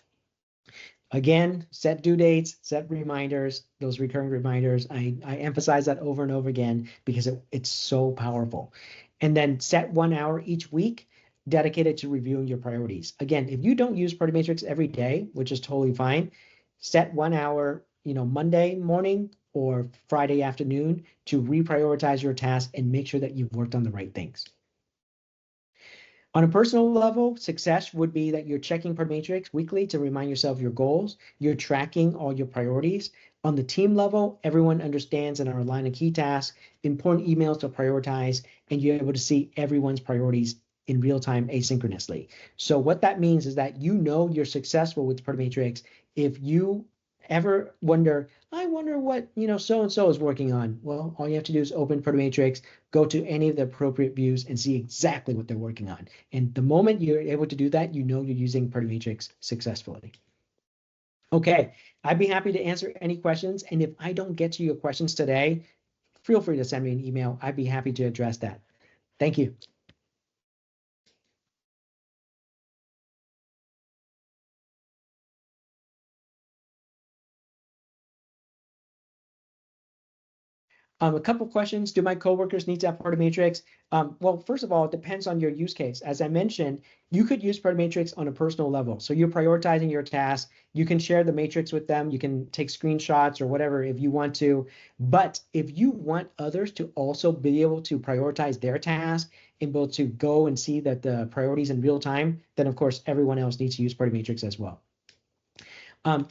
Again, set due dates, set reminders, those recurring reminders. I emphasize that over and over again because it's so powerful. And then set 1 hour each week dedicated to reviewing your priorities. Again, if you don't use Matrix every day, which is totally fine, set 1 hour, Monday morning or Friday afternoon to reprioritize your task and make sure that you've worked on the right things. On a personal level, success would be that you're checking Matrix weekly to remind yourself of your goals. You're tracking all your priorities. On the team level, everyone understands and are aligned on key tasks, important emails to prioritize, and you're able to see everyone's priorities in real time asynchronously. So what that means is that you're successful with Matrix if you ever wonder, I wonder what so-and-so is working on. Well, all you have to do is open Matrix, go to any of the appropriate views and see exactly what they're working on. And the moment you're able to do that, you're using Matrix successfully. Okay, I'd be happy to answer any questions. And if I don't get to your questions today, feel free to send me an email. I'd be happy to address that. Thank you. A couple questions. Do my coworkers need to have Matrix? Well, first of all, it depends on your use case. As I mentioned, you could use Matrix on a personal level. So you're prioritizing your tasks. You can share the matrix with them. You can take screenshots or whatever if you want to. But if you want others to also be able to prioritize their task and be able to go and see that the priorities in real time, then of course everyone else needs to use Matrix as well.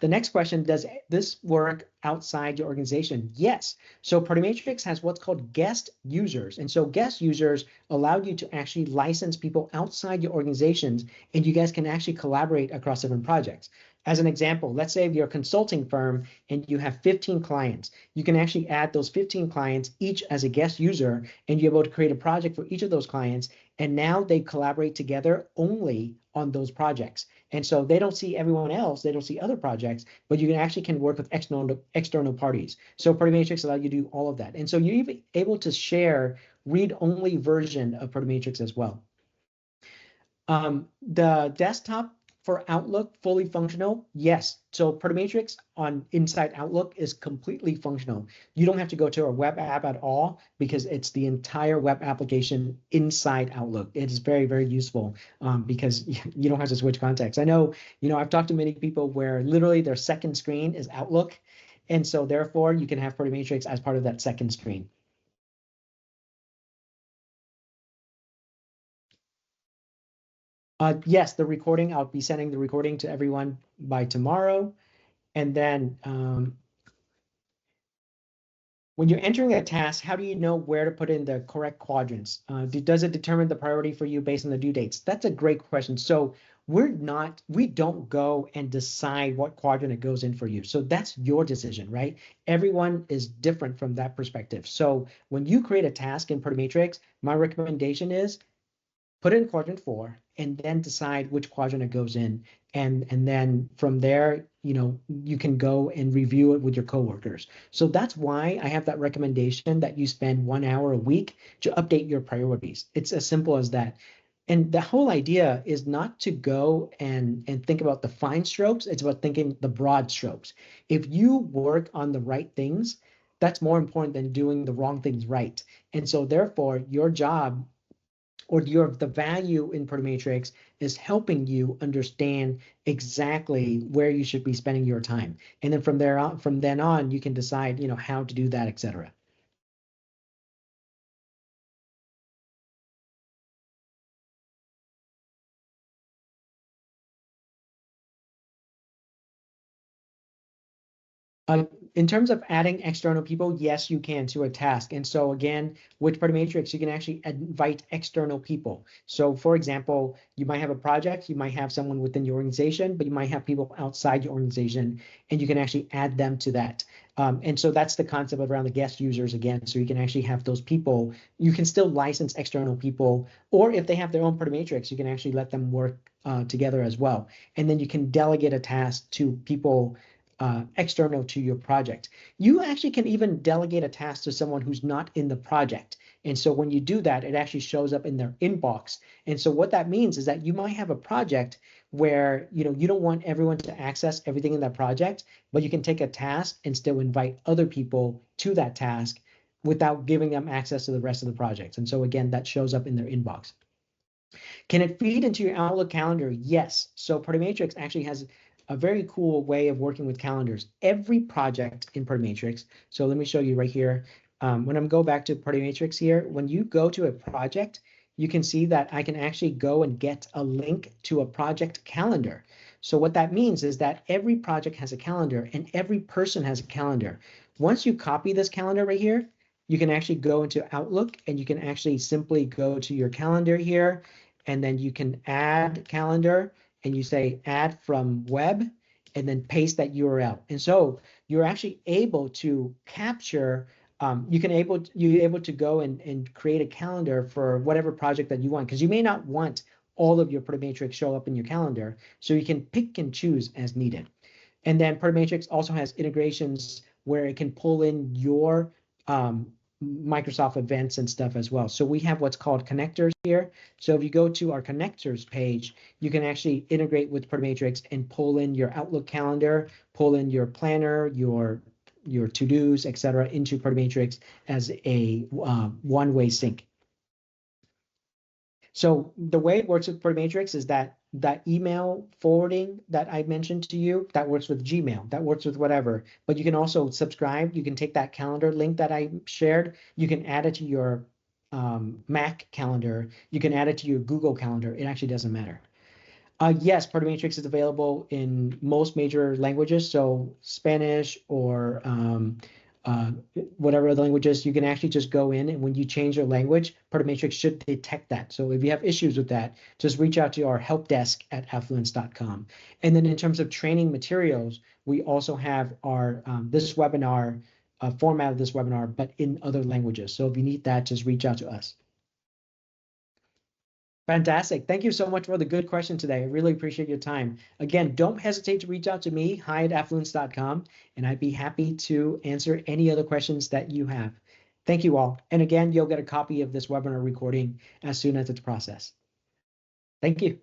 The next question, does this work outside your organization? Yes. So Matrix has what's called guest users. And so guest users allow you to actually license people outside your organizations, and you guys can actually collaborate across different projects. As an example, let's say you're a consulting firm and you have 15 clients. You can actually add those 15 clients each as a guest user, and you're able to create a project for each of those clients. And now they collaborate together only on those projects. And so they don't see everyone else, they don't see other projects, but you can work with external parties. So Matrix allows you to do all of that. And so you're even able to share read-only version of Matrix as well. The desktop for Outlook, fully functional? Yes. So Matrix on inside Outlook is completely functional. You don't have to go to a web app at all because it's the entire web application inside Outlook. It is very, very useful because you don't have to switch context. I know, I've talked to many people where literally their second screen is Outlook. And so therefore you can have Matrix as part of that second screen. Yes, the recording, I'll be sending the recording to everyone by tomorrow. And then when you're entering a task, how do you know where to put in the correct quadrants? Does it determine the priority for you based on the due dates? That's a great question. So we don't go and decide what quadrant it goes in for you. So that's your decision, right? Everyone is different from that perspective. So when you create a task in Matrix, my recommendation is put it in quadrant 4 and then decide which quadrant it goes in, and then from there, you can go and review it with your coworkers. So that's why I have that recommendation that you spend 1 hour a week to update your priorities. It's as simple as that. And the whole idea is not to go and think about the fine strokes, it's about thinking the broad strokes. If you work on the right things, that's more important than doing the wrong things right. And so therefore your job, or the value in Matrix is helping you understand exactly where you should be spending your time. And then from then on, you can decide, how to do that, etc. Uh, in terms of adding external people, yes, you can to a task. And so again, with Matrix, you can actually invite external people. So for example, you might have a project, you might have someone within your organization, but you might have people outside your organization, and you can actually add them to that. And so that's the concept around the guest users again. So you can actually have those people, you can still license external people, or if they have their own Matrix, you can actually let them work together as well. And then you can delegate a task to people external to your project. You actually can even delegate a task to someone who's not in the project. And so when you do that, it actually shows up in their inbox. And so what that means is that you might have a project where you don't want everyone to access everything in that project, but you can take a task and still invite other people to that task without giving them access to the rest of the projects. And so again, that shows up in their inbox. Can it feed into your Outlook calendar? Yes. So Matrix actually has a very cool way of working with calendars. Every project in Matrix, so let me show you right here. When I'm go back to Matrix here, when you go to a project, you can see that I can actually go and get a link to a project calendar. So what that means is that every project has a calendar and every person has a calendar. Once you copy this calendar right here, you can actually go into Outlook and you can actually simply go to your calendar here, and then you can add calendar and you say add from web and then paste that URL. And so you're actually able to capture, you're able to go and create a calendar for whatever project that you want, because you may not want all of your Matrix show up in your calendar. So you can pick and choose as needed. And then Matrix also has integrations where it can pull in your Microsoft events and stuff as well. So we have what's called connectors here. So if you go to our connectors page, you can actually integrate with Matrix and pull in your Outlook calendar, pull in your planner, your to-dos, etc., into Matrix as a one-way sync. So the way it works with Matrix is that email forwarding that I mentioned to you, that works with Gmail, that works with whatever. But you can also subscribe. You can take that calendar link that I shared. You can add it to your Mac calendar. You can add it to your Google calendar. It actually doesn't matter. Yes, Matrix is available in most major languages, so Spanish or uh, whatever other languages. You can actually just go in, and when you change your language, Matrix should detect that. So if you have issues with that, just reach out to our help desk at affluence.com. And then in terms of training materials, we also have our this webinar, format of this webinar, but in other languages. So if you need that, just reach out to us. Fantastic. Thank you so much for the good question today. I really appreciate your time. Again, don't hesitate to reach out to me, hi@affluence.com, and I'd be happy to answer any other questions that you have. Thank you all. And again, you'll get a copy of this webinar recording as soon as it's processed. Thank you.